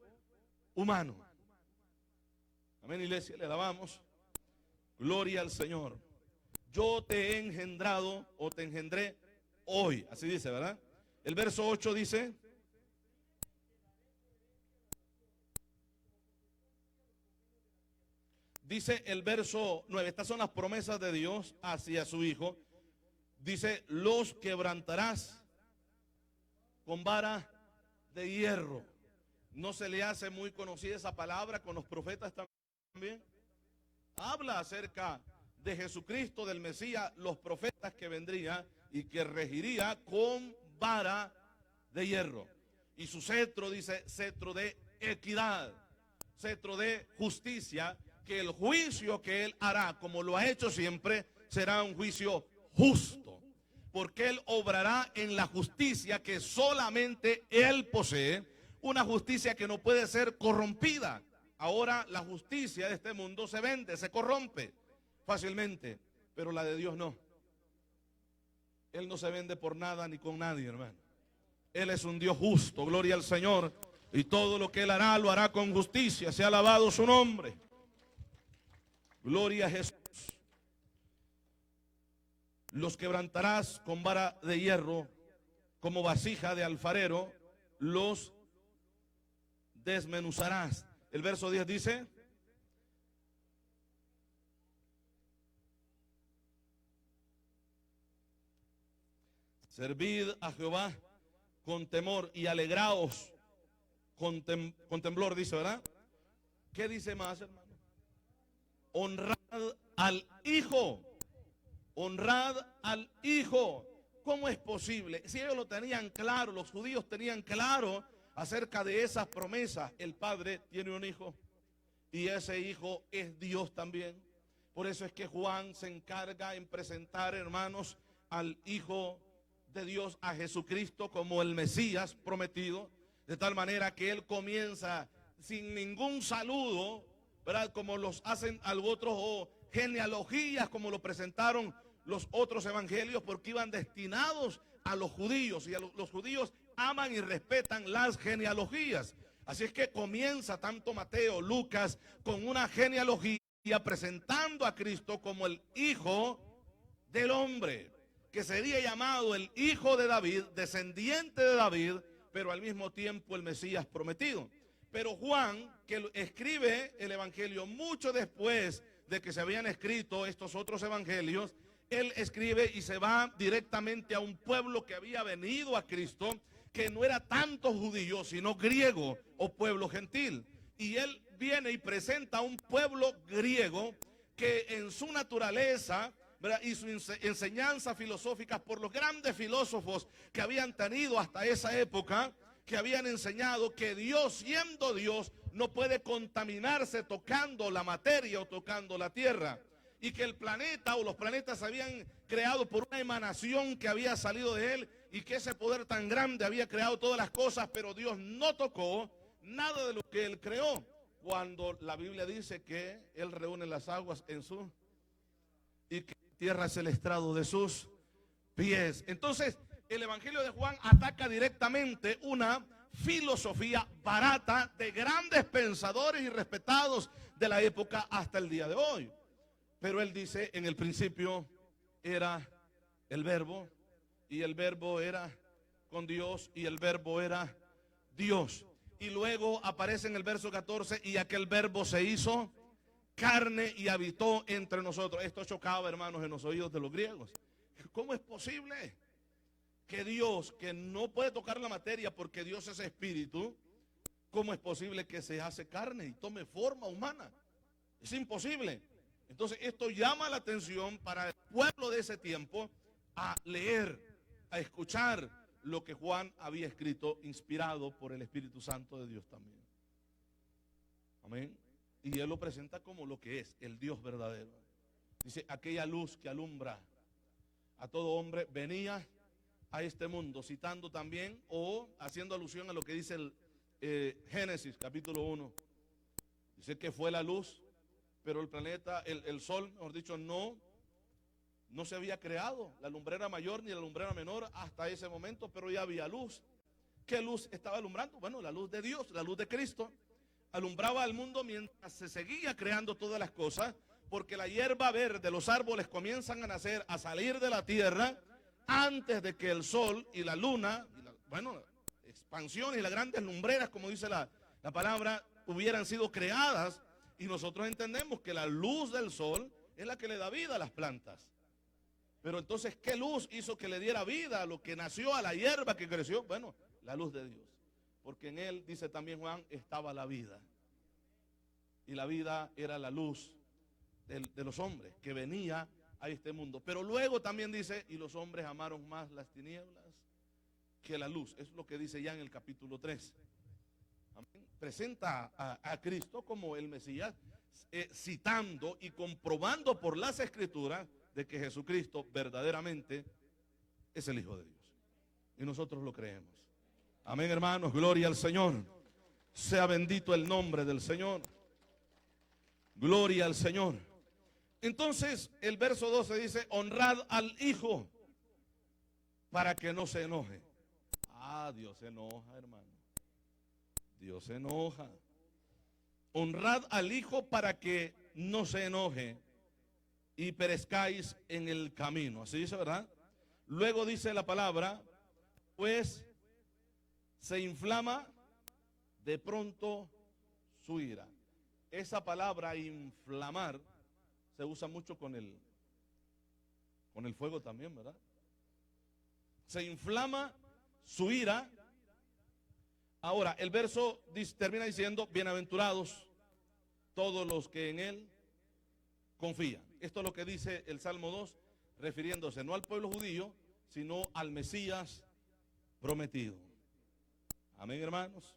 humano. Amén, iglesia, le alabamos. Gloria al Señor. Yo te he engendrado o te engendré hoy. Así dice, ¿verdad? El verso 8 dice: dice el verso 9, estas son las promesas de Dios hacia su Hijo. Dice: los quebrantarás con vara de hierro. ¿No se le hace muy conocida esa palabra con los profetas también? Habla acerca de Jesucristo, del Mesías, los profetas que vendría y que regiría con vara de hierro. Y su cetro, dice, cetro de equidad, cetro de justicia, que el juicio que él hará, como lo ha hecho siempre, será un juicio justo, porque él obrará en la justicia que solamente él posee, una justicia que no puede ser corrompida. Ahora la justicia de este mundo se vende, se corrompe fácilmente, pero la de Dios no. Él no se vende por nada ni con nadie, hermano. Él es un Dios justo, gloria al Señor, y todo lo que él hará, lo hará con justicia. Sea alabado su nombre. Gloria a Jesús. Los quebrantarás con vara de hierro, como vasija de alfarero, los desmenuzarás. El verso 10 dice: servid a Jehová con temor y alegraos con temblor, dice, ¿verdad? ¿Qué dice más, hermano? Honrad al Hijo. Honrad al Hijo. ¿Cómo es posible? Si ellos lo tenían claro, los judíos tenían claro acerca de esas promesas. El Padre tiene un hijo y ese hijo es Dios también. Por eso es que Juan se encarga en presentar, hermanos, al Hijo de Dios, a Jesucristo, como el Mesías prometido, de tal manera que él comienza sin ningún saludo, ¿verdad? Como los hacen otros, o genealogías como lo presentaron los otros evangelios, porque iban destinados a los judíos, y los judíos aman y respetan las genealogías. Así es que comienza tanto Mateo, Lucas, con una genealogía presentando a Cristo como el Hijo del hombre, que sería llamado el Hijo de David, descendiente de David, pero al mismo tiempo el Mesías prometido. Pero Juan, que escribe el evangelio mucho después de que se habían escrito estos otros evangelios, él escribe y se va directamente a un pueblo que había venido a Cristo, que no era tanto judío, sino griego o pueblo gentil. Y él viene y presenta a un pueblo griego que en su naturaleza, ¿verdad?, y su enseñanza filosófica, por los grandes filósofos que habían tenido hasta esa época, que habían enseñado que Dios, siendo Dios, no puede contaminarse tocando la materia o tocando la tierra, y que el planeta o los planetas se habían creado por una emanación que había salido de él, y que ese poder tan grande había creado todas las cosas, pero Dios no tocó nada de lo que él creó, cuando la Biblia dice que él reúne las aguas en su, y que tierra es el estrado de sus pies. Entonces el evangelio de Juan ataca directamente una filosofía barata de grandes pensadores y respetados de la época hasta el día de hoy. Pero él dice: en el principio era el verbo, y el verbo era con Dios, y el verbo era Dios. Y luego aparece en el verso 14: y aquel verbo se hizo carne y habitó entre nosotros. Esto chocaba, hermanos, en los oídos de los griegos. ¿Cómo es posible que Dios, que no puede tocar la materia porque Dios es espíritu, cómo es posible que se hace carne y tome forma humana? Es imposible. Entonces esto llama la atención para el pueblo de ese tiempo a leer, a escuchar lo que Juan había escrito, inspirado por el Espíritu Santo de Dios también. Amén. Y él lo presenta como lo que es, el Dios verdadero. Dice: aquella luz que alumbra a todo hombre venía a este mundo, citando también o haciendo alusión a lo que dice el Génesis capítulo 1. Dice que fue la luz, pero el planeta, el sol, mejor dicho, no se había creado, la lumbrera mayor ni la lumbrera menor hasta ese momento, pero ya había luz. ¿Qué luz estaba alumbrando? Bueno, la luz de Dios, la luz de Cristo. Alumbraba al mundo mientras se seguía creando todas las cosas, porque la hierba verde, los árboles comienzan a nacer, a salir de la tierra, antes de que el sol y la luna, expansión y las grandes lumbreras, como dice la palabra, hubieran sido creadas. Y nosotros entendemos que la luz del sol es la que le da vida a las plantas. Pero entonces, ¿qué luz hizo que le diera vida a lo que nació, a la hierba que creció? Bueno, la luz de Dios. Porque en él, dice también Juan, estaba la vida. Y la vida era la luz de los hombres que venía a este mundo. Pero luego también dice, y los hombres amaron más las tinieblas que la luz. Es lo que dice ya en el capítulo 3. Amén. Presenta a Cristo como el Mesías, citando y comprobando por las Escrituras de que Jesucristo verdaderamente es el Hijo de Dios. Y nosotros lo creemos. Amén, hermanos, gloria al Señor. Sea bendito el nombre del Señor. Gloria al Señor. Entonces el verso 12 dice, honrad al Hijo para que no se enoje. Ah, Dios se enoja, hermano. Dios se enoja. Honrad al Hijo para que no se enoje y perezcáis en el camino. Así dice, ¿verdad? Luego dice la palabra, pues se inflama de pronto su ira. Esa palabra inflamar se usa mucho con el fuego también, ¿verdad? Se inflama su ira. Ahora, el verso termina diciendo, bienaventurados todos los que en él confían. Esto es lo que dice el Salmo 2, refiriéndose no al pueblo judío, sino al Mesías prometido. Amén, hermanos.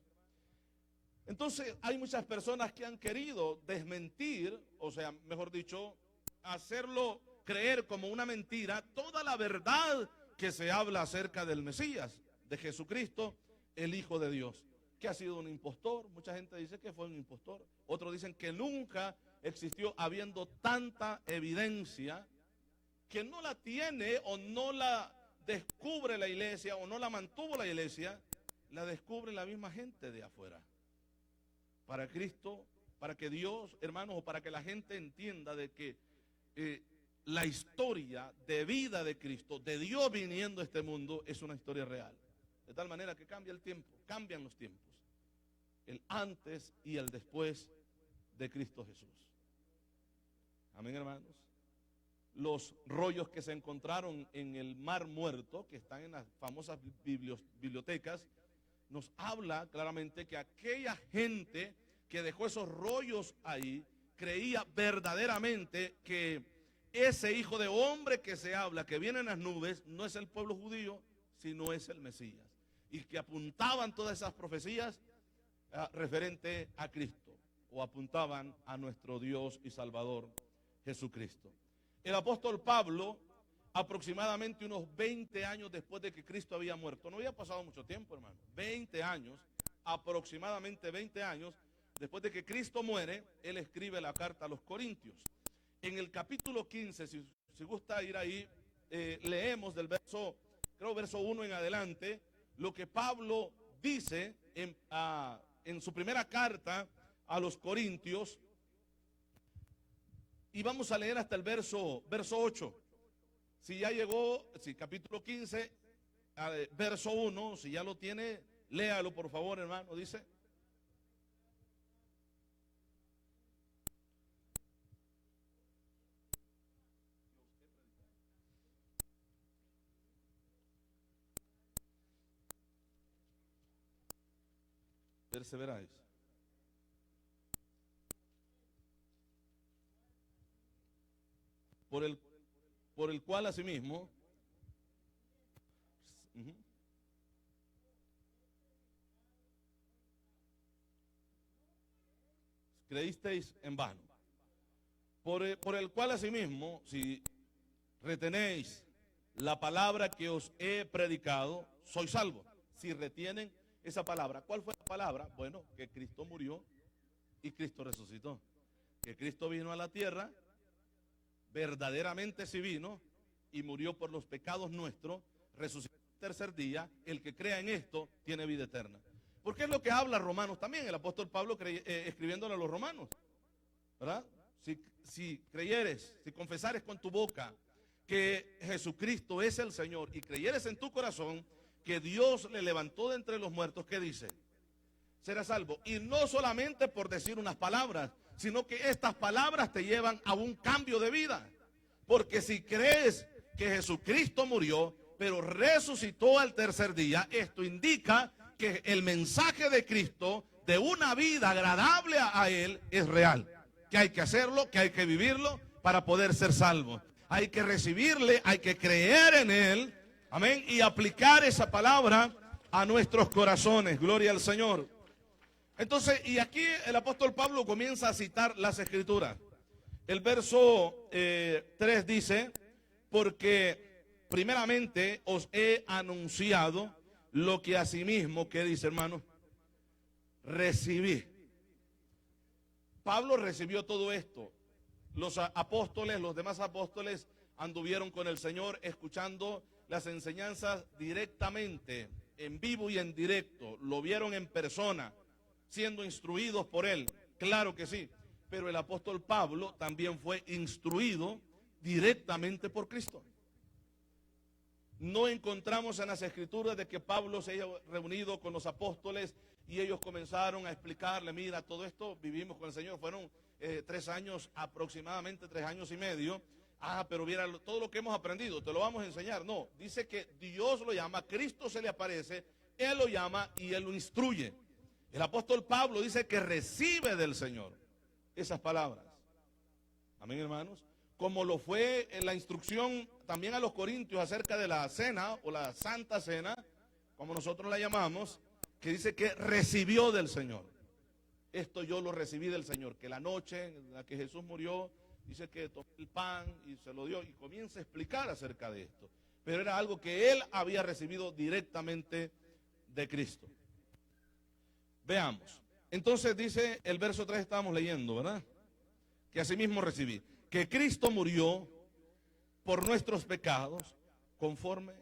Entonces, hay muchas personas que han querido desmentir, o sea, mejor dicho, hacerlo creer como una mentira, toda la verdad que se habla acerca del Mesías, de Jesucristo, el Hijo de Dios, que ha sido un impostor. Mucha gente dice que fue un impostor. Otros dicen que nunca existió, habiendo tanta evidencia que no la tiene o no la descubre la iglesia o no la mantuvo la iglesia, la descubre la misma gente de afuera. Para Cristo, para que Dios, hermanos, o para que la gente entienda de que la historia de vida de Cristo, de Dios viniendo a este mundo, es una historia real. De tal manera que cambia el tiempo, cambian los tiempos. El antes y el después de Cristo Jesús. Amén, hermanos. Los rollos que se encontraron en el Mar Muerto, que están en las famosas bibliotecas, nos habla claramente que aquella gente que dejó esos rollos ahí, creía verdaderamente que ese Hijo de Hombre que se habla, que viene en las nubes, no es el pueblo judío, sino es el Mesías. Y que apuntaban todas esas profecías referente a Cristo, o apuntaban a nuestro Dios y Salvador Jesucristo. El apóstol Pablo, aproximadamente unos 20 años después de que Cristo había muerto, no había pasado mucho tiempo, hermano, 20 años, aproximadamente 20 años, después de que Cristo muere, él escribe la carta a los Corintios. En el capítulo 15, si gusta ir ahí, leemos del verso, creo verso 1 en adelante, lo que Pablo dice en su primera carta a los Corintios, y vamos a leer hasta el verso 8. Si ya llegó, si capítulo 15, verso 1, si ya lo tiene, léalo por favor, hermano, dice. Perseveráis. Por el cual asimismo creísteis en vano. Por el cual asimismo, si retenéis la palabra que os he predicado, sois salvos. Si retienen esa palabra. ¿Cuál fue la palabra? Bueno, que Cristo murió y Cristo resucitó. Que Cristo vino a la tierra, verdaderamente sí vino y murió por los pecados nuestros, resucitó el tercer día. El que crea en esto tiene vida eterna. Porque es lo que habla Romanos también, el apóstol Pablo escribiéndole a los romanos, ¿verdad? si creyeres, si confesares con tu boca que Jesucristo es el Señor y creyeres en tu corazón que Dios le levantó de entre los muertos, ¿qué dice? Serás salvo. Y no solamente por decir unas palabras, sino que estas palabras te llevan a un cambio de vida. Porque si crees que Jesucristo murió, pero resucitó al tercer día, esto indica que el mensaje de Cristo de una vida agradable a Él es real. Que hay que hacerlo, que hay que vivirlo para poder ser salvo. Hay que recibirle, hay que creer en Él, amén, y aplicar esa palabra a nuestros corazones. Gloria al Señor. Entonces, y aquí el apóstol Pablo comienza a citar las Escrituras. El verso 3 dice, porque primeramente os he anunciado lo que asimismo, ¿qué dice, hermano? Recibí. Pablo recibió todo esto. Los apóstoles, los demás apóstoles anduvieron con el Señor escuchando las enseñanzas directamente, en vivo y en directo. Lo vieron en persona, siendo instruidos por él. Claro que sí. Pero el apóstol Pablo también fue instruido directamente por Cristo. No encontramos en las Escrituras de que Pablo se haya reunido con los apóstoles y ellos comenzaron a explicarle, mira, todo esto vivimos con el Señor, fueron 3 años aproximadamente, 3 años y medio. Pero mira, todo lo que hemos aprendido, te lo vamos a enseñar. No, dice que Dios lo llama, Cristo se le aparece, Él lo llama y Él lo instruye. El apóstol Pablo dice que recibe del Señor esas palabras. Amén, hermanos. Como lo fue en la instrucción también a los corintios acerca de la cena o la santa cena, como nosotros la llamamos, que dice que recibió del Señor. Esto yo lo recibí del Señor, que la noche en la que Jesús murió, dice que tomó el pan y se lo dio y comienza a explicar acerca de esto. Pero era algo que él había recibido directamente de Cristo. Veamos. Entonces dice el verso 3, estábamos leyendo, ¿verdad? Que asimismo recibí. Que Cristo murió por nuestros pecados conforme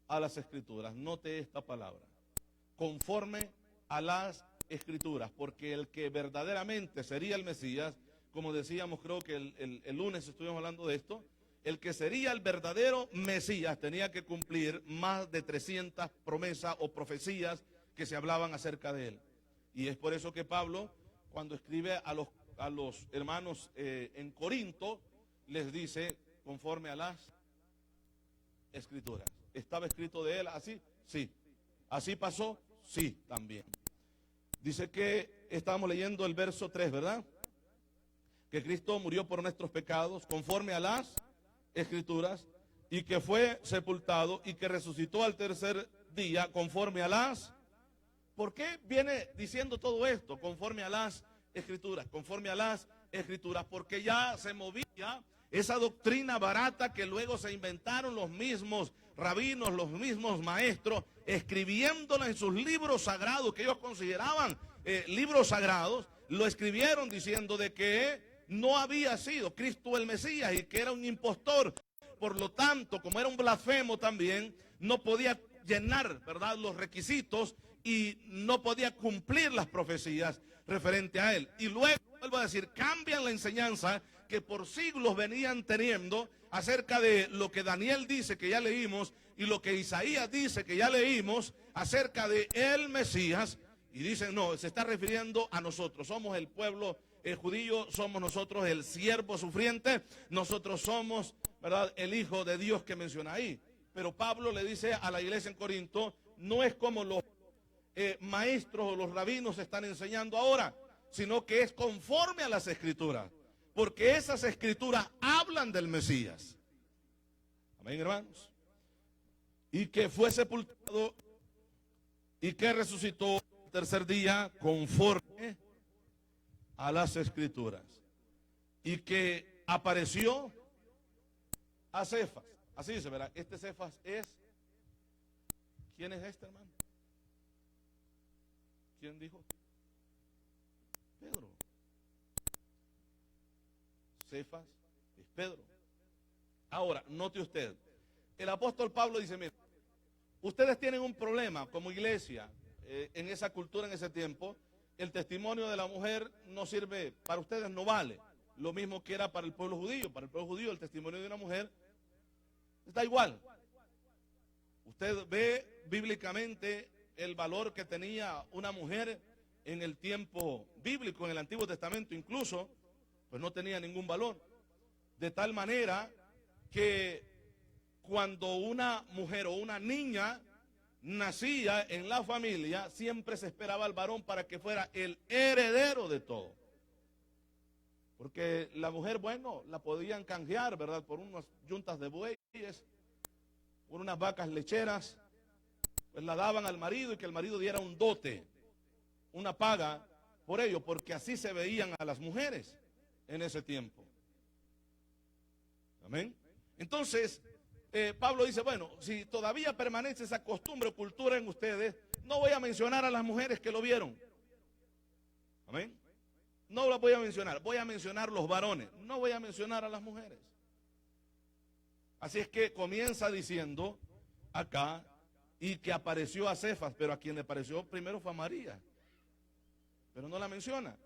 a las Escrituras. Note esta palabra. Conforme a las Escrituras. Porque el que verdaderamente sería el Mesías, como decíamos, creo que el lunes estuvimos hablando de esto, el que sería el verdadero Mesías tenía que cumplir más de 300 promesas o profecías que se hablaban acerca de él. Y es por eso que Pablo, cuando escribe a los hermanos en Corinto, les dice conforme a las Escrituras. ¿Estaba escrito de él así? Sí. ¿Así pasó? Sí, también. Dice que estábamos leyendo el verso 3, ¿verdad? Que Cristo murió por nuestros pecados conforme a las Escrituras y que fue sepultado y que resucitó al tercer día conforme a las... ¿Por qué viene diciendo todo esto? Conforme a las Escrituras, conforme a las Escrituras, porque ya se movía esa doctrina barata que luego se inventaron los mismos rabinos, los mismos maestros, escribiéndola en sus libros sagrados, que ellos consideraban libros sagrados, lo escribieron diciendo de que no había sido Cristo el Mesías y que era un impostor. Por lo tanto, como era un blasfemo también, no podía llenar, ¿verdad?, los requisitos y no podía cumplir las profecías referente a él. Y luego, vuelvo a decir, cambian la enseñanza que por siglos venían teniendo acerca de lo que Daniel dice, que ya leímos, y lo que Isaías dice, que ya leímos, acerca de el Mesías, y dicen, no, se está refiriendo a nosotros, somos el pueblo judío, somos nosotros el siervo sufriente, nosotros somos, ¿verdad?, el Hijo de Dios que menciona ahí. Pero Pablo le dice a la iglesia en Corinto, no es como los maestros o los rabinos están enseñando ahora, sino que es conforme a las Escrituras, porque esas Escrituras hablan del Mesías. Amén, hermanos. Y que fue sepultado y que resucitó el tercer día conforme a las Escrituras, y que apareció a Cefas. Así dice, ¿verdad? Este Cefas es... ¿Quién es este, hermano? ¿Quién dijo? Pedro. Cefas es Pedro. Ahora, note usted, el apóstol Pablo dice, mira, ustedes tienen un problema como iglesia en esa cultura, en ese tiempo, el testimonio de la mujer no sirve, para ustedes no vale. Lo mismo que era para el pueblo judío. Para el pueblo judío el testimonio de una mujer está igual. Usted ve bíblicamente el valor que tenía una mujer en el tiempo bíblico, en el Antiguo Testamento incluso, pues no tenía ningún valor. De tal manera que cuando una mujer o una niña nacía en la familia, siempre se esperaba al varón para que fuera el heredero de todo. Porque la mujer, bueno, la podían canjear, ¿verdad? Por unas yuntas de bueyes, por unas vacas lecheras, pues la daban al marido y que el marido diera un dote, una paga por ello, porque así se veían a las mujeres en ese tiempo. Amén. Entonces, Pablo dice, bueno, si todavía permanece esa costumbre o cultura en ustedes, no voy a mencionar a las mujeres que lo vieron. Amén. No las voy a mencionar los varones, no voy a mencionar a las mujeres. Así es que comienza diciendo acá, y que apareció a Cefas, pero a quien le apareció primero fue a María. Pero no la menciona,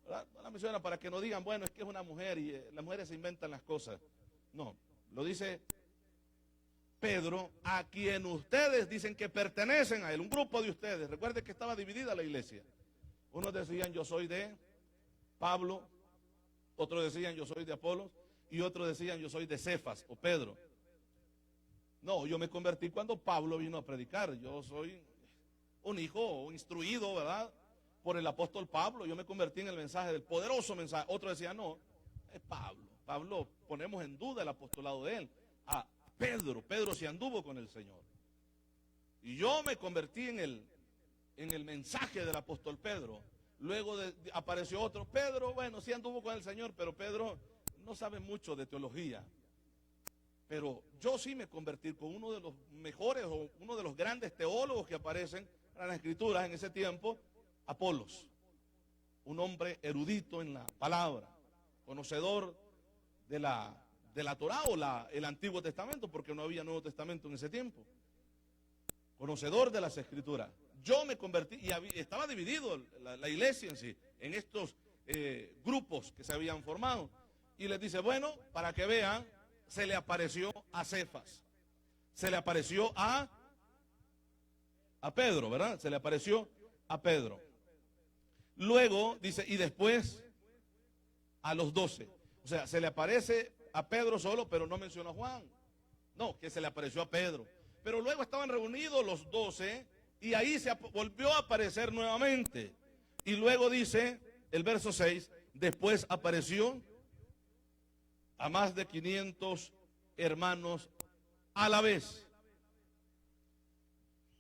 ¿verdad? No la menciona para que no digan, bueno, es que es una mujer y las mujeres se inventan las cosas. No, lo dice Pedro, a quien ustedes dicen que pertenecen a él, un grupo de ustedes. Recuerde que estaba dividida la iglesia. Unos decían, yo soy de Pablo, otros decían, yo soy de Apolos, y otros decían, yo soy de Cefas o Pedro. No, yo me convertí cuando Pablo vino a predicar. Yo soy un hijo instruido, ¿verdad? Por el apóstol Pablo. Yo me convertí en el mensaje, del poderoso mensaje. Otro decía, no, es Pablo. Pablo, ponemos en duda el apostolado de él. A Pedro se anduvo con el Señor. Y yo me convertí en el mensaje del apóstol Pedro. Luego apareció otro. Pedro, bueno, sí anduvo con el Señor, pero Pedro no sabe mucho de teología. Pero yo sí me convertí con uno de los mejores o uno de los grandes teólogos que aparecen en las escrituras en ese tiempo, Apolos. Un hombre erudito en la palabra, conocedor de la Torá o el Antiguo Testamento, porque no había Nuevo Testamento en ese tiempo. Conocedor de las escrituras. Yo me convertí y estaba dividido la iglesia en sí, en estos grupos que se habían formado. Y les dice, bueno, para que vean, se le apareció a Cefas, se le apareció a Pedro, ¿verdad? Se le apareció a Pedro. Luego dice, y después a los 12. O sea, se le aparece a Pedro solo, pero no mencionó a Juan. No, que se le apareció a Pedro. Pero luego estaban reunidos los 12 y ahí se volvió a aparecer nuevamente. Y luego dice el verso 6, después apareció a más de 500 hermanos a la vez.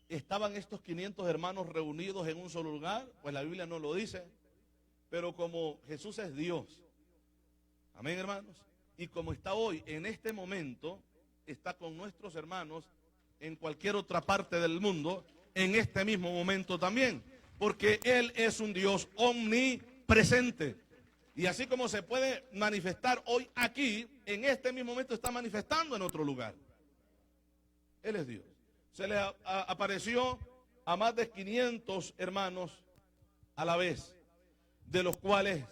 ¿Estaban estos 500 hermanos reunidos en un solo lugar? Pues la Biblia no lo dice. Pero como Jesús es Dios, amén, hermanos, y como está hoy, en este momento, está con nuestros hermanos en cualquier otra parte del mundo, en este mismo momento también, porque Él es un Dios omnipresente. Y así como se puede manifestar hoy aquí, en este mismo momento está manifestando en otro lugar. Él es Dios. Se le apareció a más de 500 hermanos a la vez, de los cuales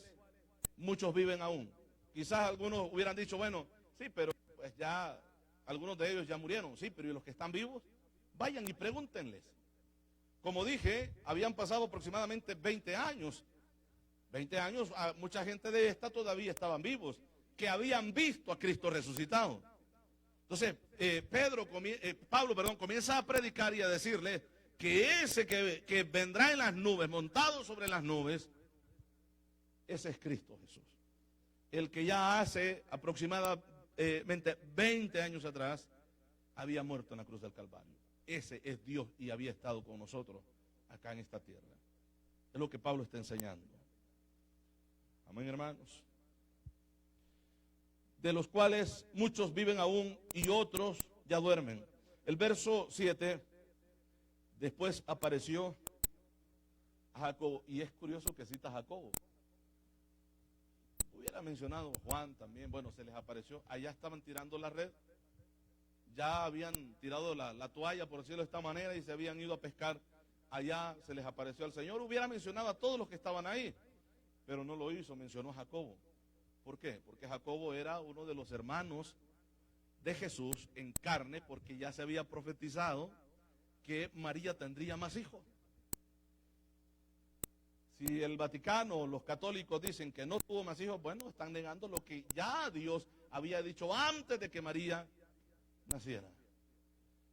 muchos viven aún. Quizás algunos hubieran dicho, bueno, sí, pero pues ya algunos de ellos ya murieron. Sí, pero ¿y los que están vivos? Vayan y pregúntenles. Como dije, habían pasado aproximadamente 20 años. 20 años, mucha gente de esta todavía estaban vivos, que habían visto a Cristo resucitado. Entonces, Pablo comienza a predicar y a decirle que ese que vendrá en las nubes, montado sobre las nubes, ese es Cristo Jesús. El que ya hace aproximadamente 20 años atrás había muerto en la cruz del Calvario. Ese es Dios y había estado con nosotros acá en esta tierra. Es lo que Pablo está enseñando. Amén, hermanos. De los cuales muchos viven aún y otros ya duermen. El verso 7, después apareció a Jacobo, y es curioso que cita a Jacobo. Hubiera mencionado Juan también, bueno, se les apareció, allá estaban tirando la red, ya habían tirado la toalla, por decirlo de esta manera, y se habían ido a pescar allá se les apareció al Señor, hubiera mencionado a todos los que estaban ahí, pero no lo hizo, mencionó a Jacobo. ¿Por qué? Porque Jacobo era uno de los hermanos de Jesús en carne, porque ya se había profetizado que María tendría más hijos. Si el Vaticano o los católicos dicen que no tuvo más hijos, bueno, están negando lo que ya Dios había dicho antes de que María naciera,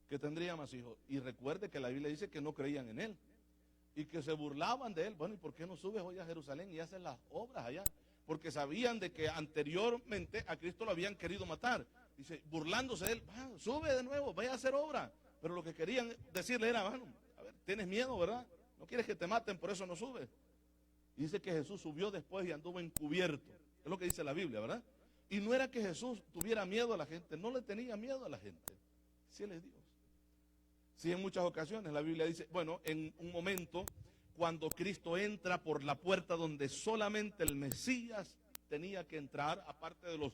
que tendría más hijos. Y recuerde que la Biblia dice que no creían en él y que se burlaban de él. Bueno, ¿y por qué no subes hoy a Jerusalén y haces las obras allá? Porque sabían de que anteriormente a Cristo lo habían querido matar. Dice, burlándose de él, sube de nuevo, vaya a hacer obra. Pero lo que querían decirle era, bueno, a ver, tienes miedo, ¿verdad? No quieres que te maten, por eso no subes. Y dice que Jesús subió después y anduvo encubierto. Es lo que dice la Biblia, ¿verdad? Y no era que Jesús tuviera miedo a la gente, no le tenía miedo a la gente. Si Él es Dios. Sí, en muchas ocasiones la Biblia dice, bueno, en un momento, cuando Cristo entra por la puerta donde solamente el Mesías tenía que entrar, aparte de los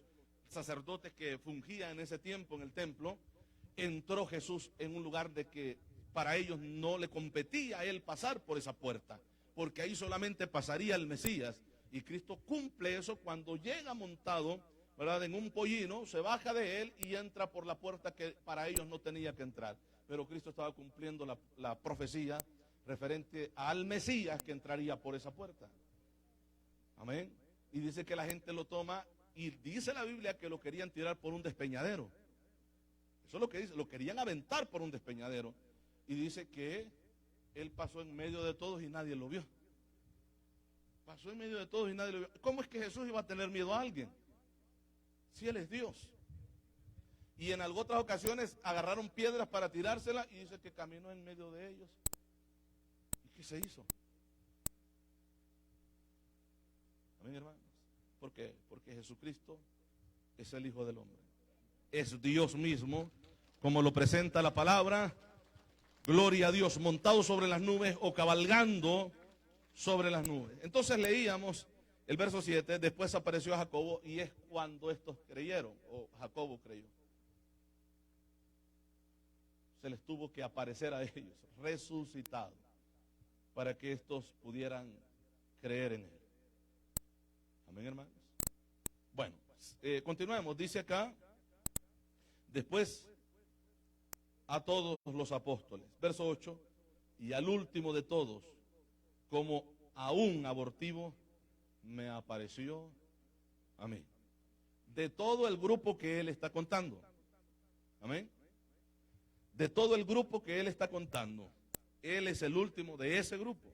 sacerdotes que fungían en ese tiempo en el templo, entró Jesús en un lugar de que para ellos no le competía a él pasar por esa puerta, porque ahí solamente pasaría el Mesías. Y Cristo cumple eso cuando llega montado, ¿verdad?, en un pollino, se baja de él y entra por la puerta que para ellos no tenía que entrar. Pero Cristo estaba cumpliendo la profecía referente al Mesías que entraría por esa puerta. Amén. Y dice que la gente lo toma y dice la Biblia que lo querían tirar por un despeñadero. Eso es lo que dice, lo querían aventar por un despeñadero. Y dice que él pasó en medio de todos y nadie lo vio. Pasó en medio de todos y nadie lo vio. ¿Cómo es que Jesús iba a tener miedo a alguien? Si Él es Dios. Y en otras ocasiones agarraron piedras para tirárselas y dice que caminó en medio de ellos. ¿Y qué se hizo? Amén, hermanos. ¿Por qué? Porque Jesucristo es el Hijo del Hombre. Es Dios mismo, como lo presenta la palabra. Gloria a Dios, montado sobre las nubes o cabalgando sobre las nubes. Entonces leíamos el verso 7, después apareció a Jacobo y es cuando estos creyeron, o Jacobo creyó. Se les tuvo que aparecer a ellos, resucitado, para que estos pudieran creer en él. Amén, hermanos. Bueno, continuemos, dice acá, después a todos los apóstoles. Verso 8, y al último de todos, como a un abortivo, me apareció a mí. De todo el grupo que él está contando. Amén. De todo el grupo que él está contando, él es el último de ese grupo.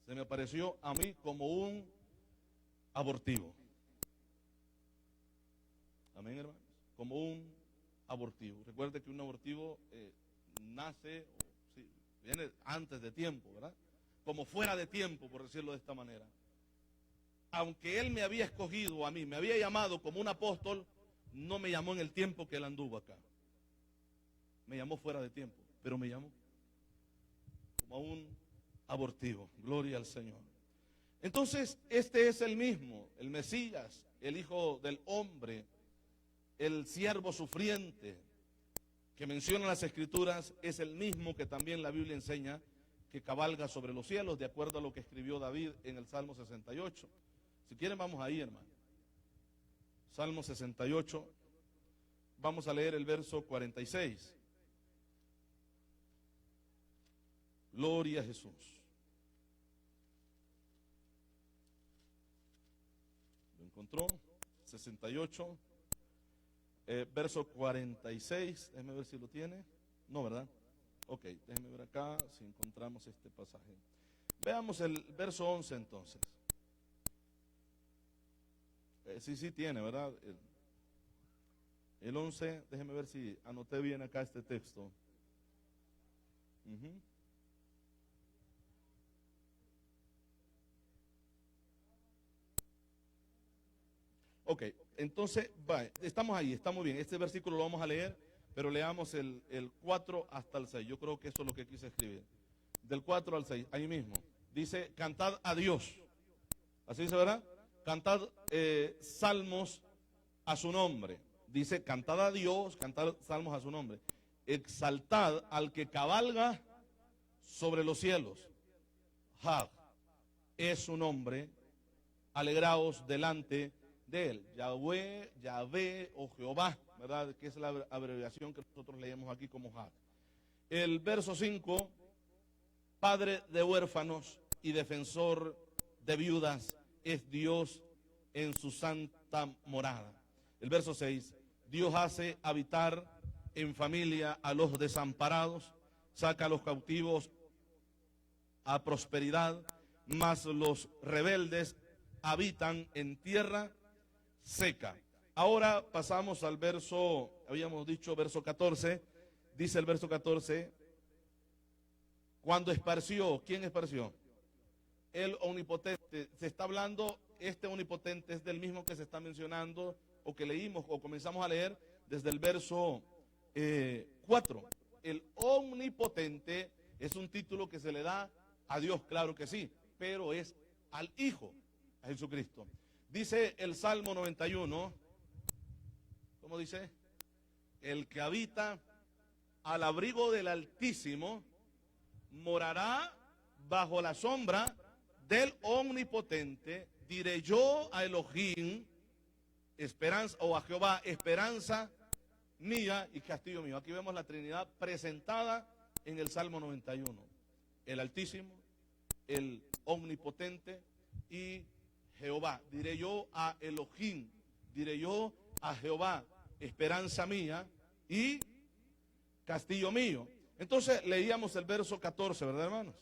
Se me apareció a mí como un abortivo. Amén, hermanos. Como un abortivo. Recuerde que un abortivo nace, sí, viene antes de tiempo, ¿verdad? Como fuera de tiempo, por decirlo de esta manera. Aunque él me había escogido a mí, me había llamado como un apóstol, no me llamó en el tiempo que él anduvo acá. Me llamó fuera de tiempo, pero me llamó como a un abortivo. Gloria al Señor. Entonces, este es el mismo, el Mesías, el Hijo del Hombre, el siervo sufriente que menciona las Escrituras, es el mismo que también la Biblia enseña que cabalga sobre los cielos, de acuerdo a lo que escribió David en el Salmo 68. Si quieren vamos ahí, hermano. Salmo 68, vamos a leer el verso 46. Gloria a Jesús. ¿Lo encontró? 68, verso 46. Déjeme ver si lo tiene. No, ¿verdad? Ok, déjeme ver acá si encontramos este pasaje. Veamos el verso 11 entonces. Sí tiene, ¿verdad? El 11, déjeme ver si anoté bien acá este texto. Ok, entonces, estamos ahí, estamos bien. Este versículo lo vamos a leer, pero leamos el 4 hasta el 6. Yo creo que eso es lo que quise escribir. Del 4 al 6, ahí mismo. Dice, cantad a Dios. Así dice, ¿verdad? Cantad salmos a su nombre. Dice, cantad a Dios, cantad salmos a su nombre. Exaltad al que cabalga sobre los cielos. Hag es su nombre, alegraos delante de él. Yahweh, Yahvé o Jehová, ¿verdad? Que es la abreviación que nosotros leemos aquí como Hag. El verso 5, Padre de huérfanos y defensor de viudas es Dios en su santa morada. El verso 6, Dios hace habitar en familia a los desamparados, saca a los cautivos a prosperidad, mas los rebeldes habitan en tierra seca. Ahora pasamos al verso, habíamos dicho verso 14, dice el verso 14, cuando esparció, ¿quién esparció? El omnipotente. Se está hablando, este omnipotente es del mismo que se está mencionando, o que leímos, o comenzamos a leer desde el verso 4. El omnipotente es un título que se le da a Dios, claro que sí, pero es al Hijo, a Jesucristo. Dice el Salmo 91, ¿cómo dice? El que habita al abrigo del Altísimo morará bajo la sombra del Omnipotente. Diré yo a Elohim, esperanza, o a Jehová, esperanza mía y castillo mío. Aquí vemos la Trinidad presentada en el Salmo 91. El Altísimo, el Omnipotente y Jehová. Diré yo a Elohim, diré yo a Jehová, esperanza mía y castillo mío. Entonces leíamos el verso 14, ¿verdad, hermanos?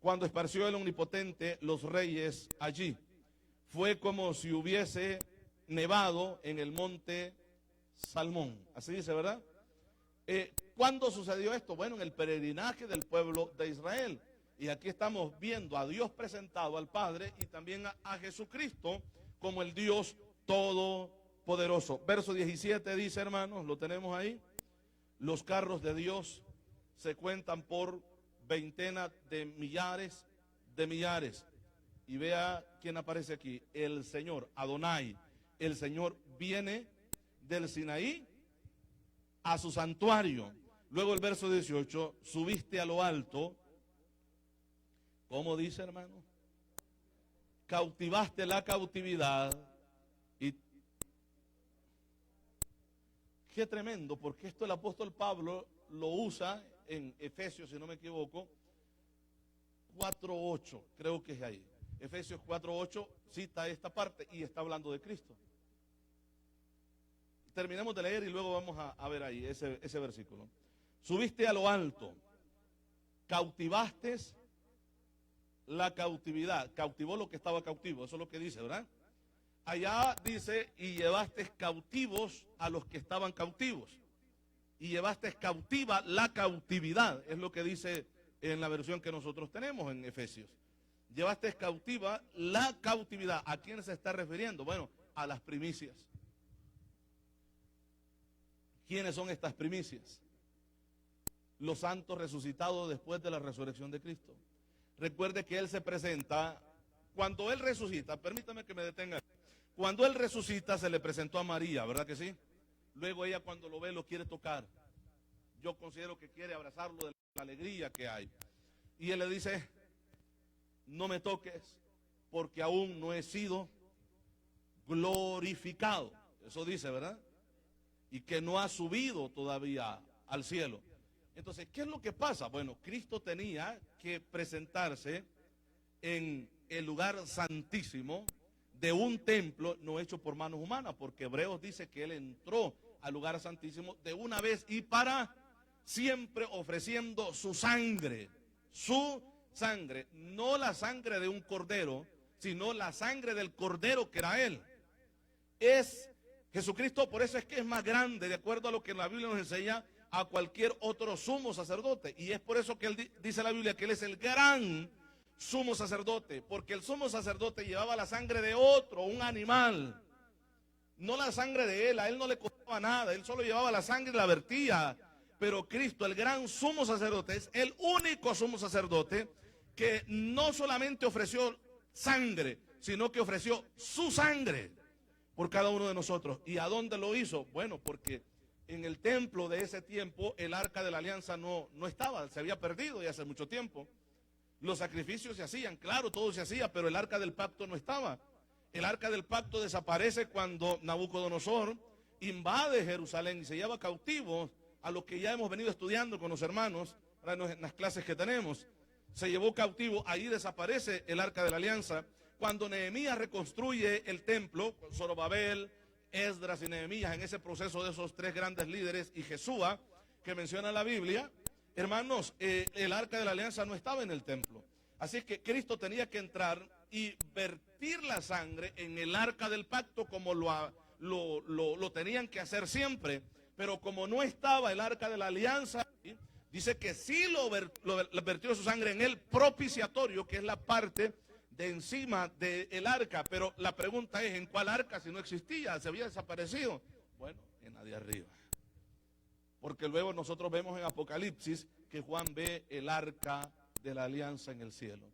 Cuando esparció el Omnipotente los reyes allí, fue como si hubiese nevado en el monte Salmón. Así dice, ¿verdad? ¿Cuándo sucedió esto? Bueno, en el peregrinaje del pueblo de Israel. Y aquí estamos viendo a Dios presentado, al Padre, y también a Jesucristo como el Dios todopoderoso. Verso 17 dice, hermanos, lo tenemos ahí. Los carros de Dios se cuentan por veintenas de millares de millares. Y vea quién aparece aquí, el Señor, Adonai. El Señor viene del Sinaí a su santuario. Luego el verso 18, subiste a lo alto. ¿Cómo dice, hermano? Cautivaste la cautividad. Y qué tremendo, porque esto el apóstol Pablo lo usa en Efesios, si no me equivoco, 4:8, creo que es ahí. Efesios 4:8 cita esta parte y está hablando de Cristo. Terminamos de leer y luego vamos a ver ahí ese versículo. Subiste a lo alto, cautivaste la cautividad, cautivó lo que estaba cautivo, eso es lo que dice, ¿verdad? Allá dice, y llevaste cautivos a los que estaban cautivos, y llevaste cautiva la cautividad, es lo que dice en la versión que nosotros tenemos en Efesios. Llevaste cautiva la cautividad. ¿A quién se está refiriendo? Bueno, a las primicias. ¿Quiénes son estas primicias? Los santos resucitados después de la resurrección de Cristo. Recuerde que Él se presenta, cuando Él resucita, permítame que me detenga. Cuando Él resucita se le presentó a María, ¿verdad que sí? Luego ella cuando lo ve lo quiere tocar. Yo considero que quiere abrazarlo de la alegría que hay. Y Él le dice, no me toques porque aún no he sido glorificado. Eso dice, ¿verdad? Y que no ha subido todavía al cielo. Entonces, ¿qué es lo que pasa? Bueno, Cristo tenía que presentarse en el lugar santísimo de un templo no hecho por manos humanas, porque Hebreos dice que Él entró al lugar santísimo de una vez y para siempre ofreciendo su sangre, no la sangre de un cordero, sino la sangre del cordero que era Él. Es Jesucristo, por eso es que es más grande, de acuerdo a lo que la Biblia nos enseña, a cualquier otro sumo sacerdote. Y es por eso que Él dice la Biblia que Él es el gran sumo sacerdote, porque el sumo sacerdote llevaba la sangre de otro, un animal, no la sangre de Él. A Él no le costaba nada, Él solo llevaba la sangre y la vertía. Pero Cristo, el gran sumo sacerdote, es el único sumo sacerdote que no solamente ofreció sangre, sino que ofreció su sangre por cada uno de nosotros. ¿Y a dónde lo hizo? Bueno, porque En el templo de ese tiempo, el arca de la alianza no estaba, se había perdido ya hace mucho tiempo. Los sacrificios se hacían, claro, todo se hacía, pero el arca del pacto no estaba. El arca del pacto desaparece cuando Nabucodonosor invade Jerusalén y se lleva cautivos a lo que ya hemos venido estudiando con los hermanos en las clases que tenemos. Se llevó cautivo, ahí desaparece el arca de la alianza. Cuando Nehemías reconstruye el templo, Zorobabel, Esdras y Nehemías, en ese proceso de esos tres grandes líderes, y Jesúa, que menciona la Biblia, hermanos, el arca de la alianza no estaba en el templo. Así que Cristo tenía que entrar y vertir la sangre en el arca del pacto como lo tenían que hacer siempre. Pero como no estaba el arca de la alianza, dice que sí lo vertió su sangre en el propiciatorio, que es la parte de encima del arca. Pero la pregunta es, ¿en cuál arca? Si no existía, se había desaparecido. Bueno, en la de arriba. Porque luego nosotros vemos en Apocalipsis que Juan ve el arca de la alianza en el cielo.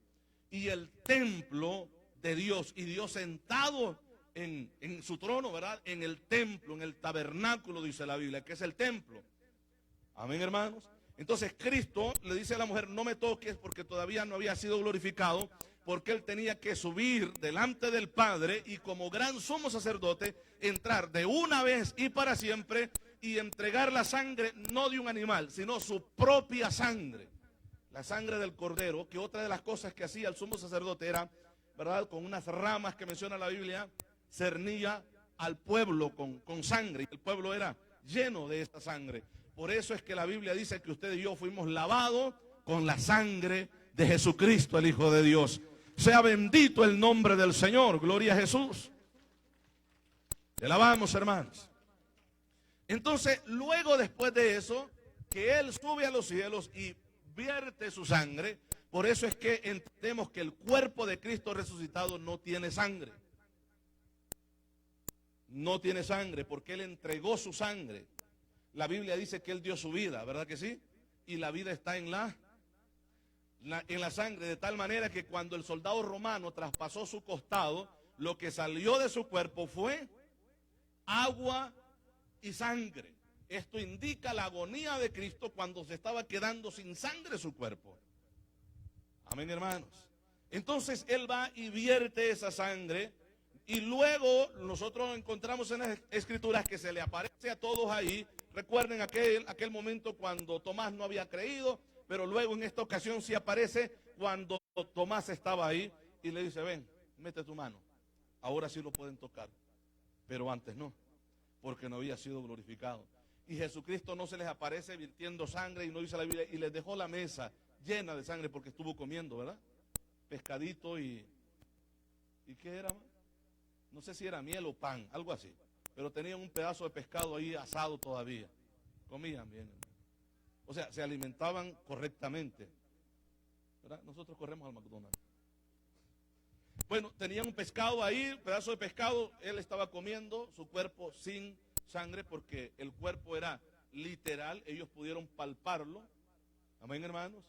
Y el templo de Dios, y Dios sentado en su trono, ¿verdad? En el templo, en el tabernáculo, dice la Biblia, que es el templo. Amén, hermanos. Entonces Cristo le dice a la mujer, no me toques, porque todavía no había sido glorificado, porque él tenía que subir delante del Padre y como gran sumo sacerdote entrar de una vez y para siempre y entregar la sangre no de un animal, sino su propia sangre, la sangre del cordero. Que otra de las cosas que hacía el sumo sacerdote era, ¿verdad?, con unas ramas que menciona la Biblia, cernía al pueblo con sangre, y el pueblo era lleno de esta sangre. Por eso es que la Biblia dice que usted y yo fuimos lavados con la sangre de Jesucristo, el Hijo de Dios. Sea bendito el nombre del Señor, gloria a Jesús. Le alabamos, hermanos. Entonces, luego después de eso, que Él sube a los cielos y vierte su sangre, por eso es que entendemos que el cuerpo de Cristo resucitado no tiene sangre. No tiene sangre porque Él entregó su sangre. La Biblia dice que Él dio su vida, ¿verdad que sí? Y la vida está en la sangre, de tal manera que cuando el soldado romano traspasó su costado, lo que salió de su cuerpo fue agua y sangre. Esto indica la agonía de Cristo cuando se estaba quedando sin sangre su cuerpo. Amén, hermanos. Entonces Él va y vierte esa sangre. Y luego nosotros encontramos en las Escrituras que se le aparece a todos ahí. Recuerden aquel momento cuando Tomás no había creído, pero luego en esta ocasión sí aparece cuando Tomás estaba ahí y le dice, ven, mete tu mano. Ahora sí lo pueden tocar, pero antes no, porque no había sido glorificado. Y Jesucristo no se les aparece virtiendo sangre, y no dice la Biblia, y les dejó la mesa llena de sangre porque estuvo comiendo, ¿verdad? Pescadito ¿y qué era? No sé si era miel o pan, algo así. Pero tenían un pedazo de pescado ahí asado todavía. Comían bien. O sea, se alimentaban correctamente. ¿Verdad? Nosotros corremos al McDonald's. Bueno, tenían un pescado ahí, un pedazo de pescado. Él estaba comiendo su cuerpo sin sangre porque el cuerpo era literal. Ellos pudieron palparlo. Amén, hermanos.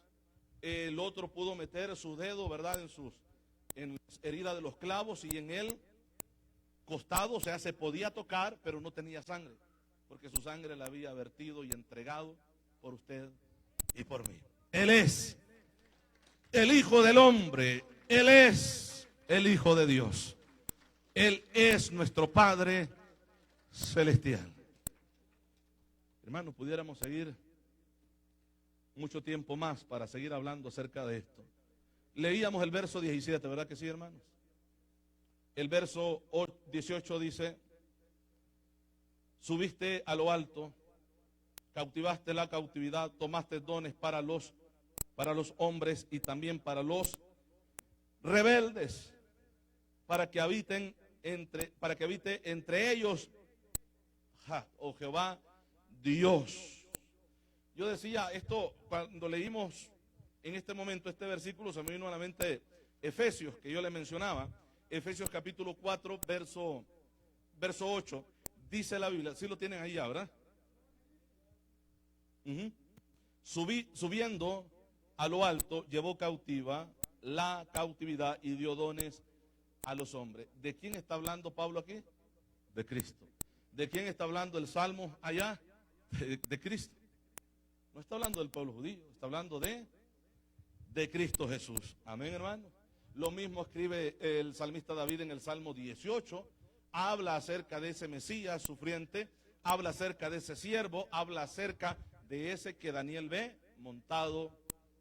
El otro pudo meter su dedo, ¿verdad?, en las heridas de los clavos y en él costado, o sea, se podía tocar, pero no tenía sangre, porque su sangre la había vertido y entregado por usted y por mí. Él es el Hijo del Hombre, Él es el Hijo de Dios, Él es nuestro Padre Celestial. Hermanos, pudiéramos seguir mucho tiempo más para seguir hablando acerca de esto. Leíamos el verso 17, ¿verdad que sí, hermanos? El verso 18 dice, subiste a lo alto, cautivaste la cautividad, tomaste dones para los hombres y también para los rebeldes, para que habite entre ellos, oh Jehová, Dios. Yo decía esto cuando leímos en este momento este versículo, se me vino a la mente Efesios, que yo le mencionaba. Efesios capítulo 4, verso 8, dice la Biblia, sí lo tienen ahí ya, ¿verdad? Subiendo a lo alto, llevó cautiva la cautividad y dio dones a los hombres. ¿De quién está hablando Pablo aquí? De Cristo. ¿De quién está hablando el Salmo allá? de Cristo. No está hablando del pueblo judío, está hablando de Cristo Jesús. Amén, hermano. Lo mismo escribe el salmista David en el Salmo 18. Habla acerca de ese Mesías sufriente, habla acerca de ese siervo, habla acerca de ese que Daniel ve montado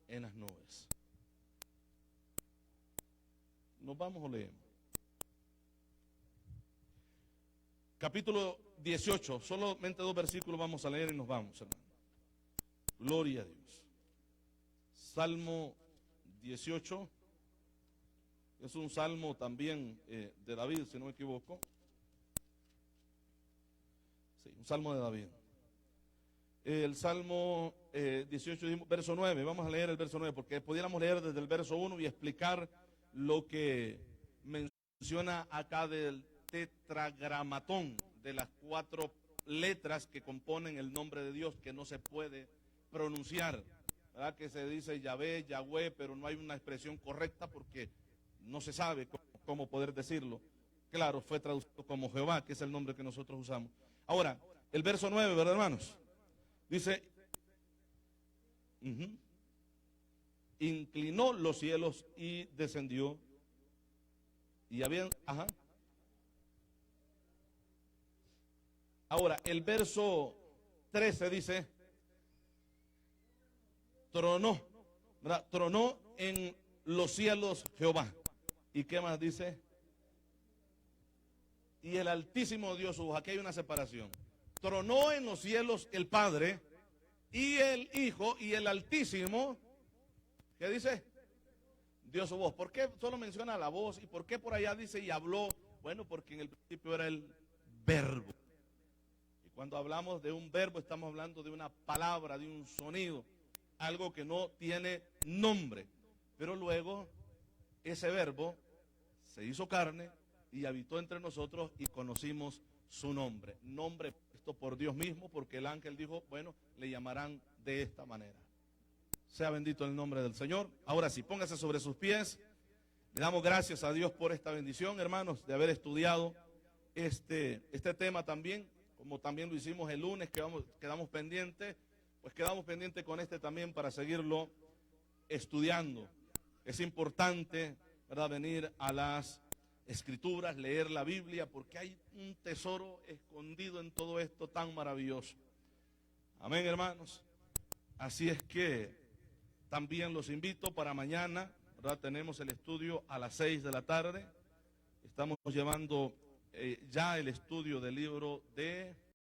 en las nubes. Nos vamos o leemos. Capítulo 18, solamente 2 versículos vamos a leer y nos vamos, hermano. Gloria a Dios. Salmo 18, es un salmo también de David, si no me equivoco. Sí, un salmo de David. El Salmo 18, verso 9, vamos a leer el verso 9, porque pudiéramos leer desde el verso 1 y explicar lo que menciona acá del tetragramatón, de las 4 letras que componen el nombre de Dios, que no se puede pronunciar, ¿verdad? Que se dice Yahvé, Yahweh, pero no hay una expresión correcta porque no se sabe cómo poder decirlo. Claro, fue traducido como Jehová, que es el nombre que nosotros usamos. Ahora, el verso 9, ¿verdad, hermanos? Dice, inclinó los cielos y descendió. Y habían, Ahora, el verso 13 dice, tronó, ¿verdad? Tronó en los cielos Jehová. ¿Y qué más dice? Y el Altísimo Dios su voz. Aquí hay una separación. Tronó en los cielos el Padre y el Hijo y el Altísimo. ¿Qué dice? Dio su voz. ¿Por qué solo menciona la voz? ¿Y por qué por allá dice y habló? Bueno, porque en el principio era el verbo. Y cuando hablamos de un verbo estamos hablando de una palabra, de un sonido, algo que no tiene nombre. Pero luego ese verbo se hizo carne y habitó entre nosotros y conocimos su nombre. Nombre puesto por Dios mismo, porque el ángel dijo, bueno, le llamarán de esta manera. Sea bendito el nombre del Señor. Ahora sí, póngase sobre sus pies. Le damos gracias a Dios por esta bendición, hermanos, de haber estudiado este tema también, como también lo hicimos el lunes, quedamos pendientes, pues quedamos pendientes con este también para seguirlo estudiando. Es importante, ¿verdad?, venir a las Escrituras, leer la Biblia, porque hay un tesoro escondido en todo esto tan maravilloso. Amén, hermanos. Así es que también los invito para mañana, ¿verdad? Tenemos el estudio a las 6 de la tarde. Estamos llevando ya el estudio del libro de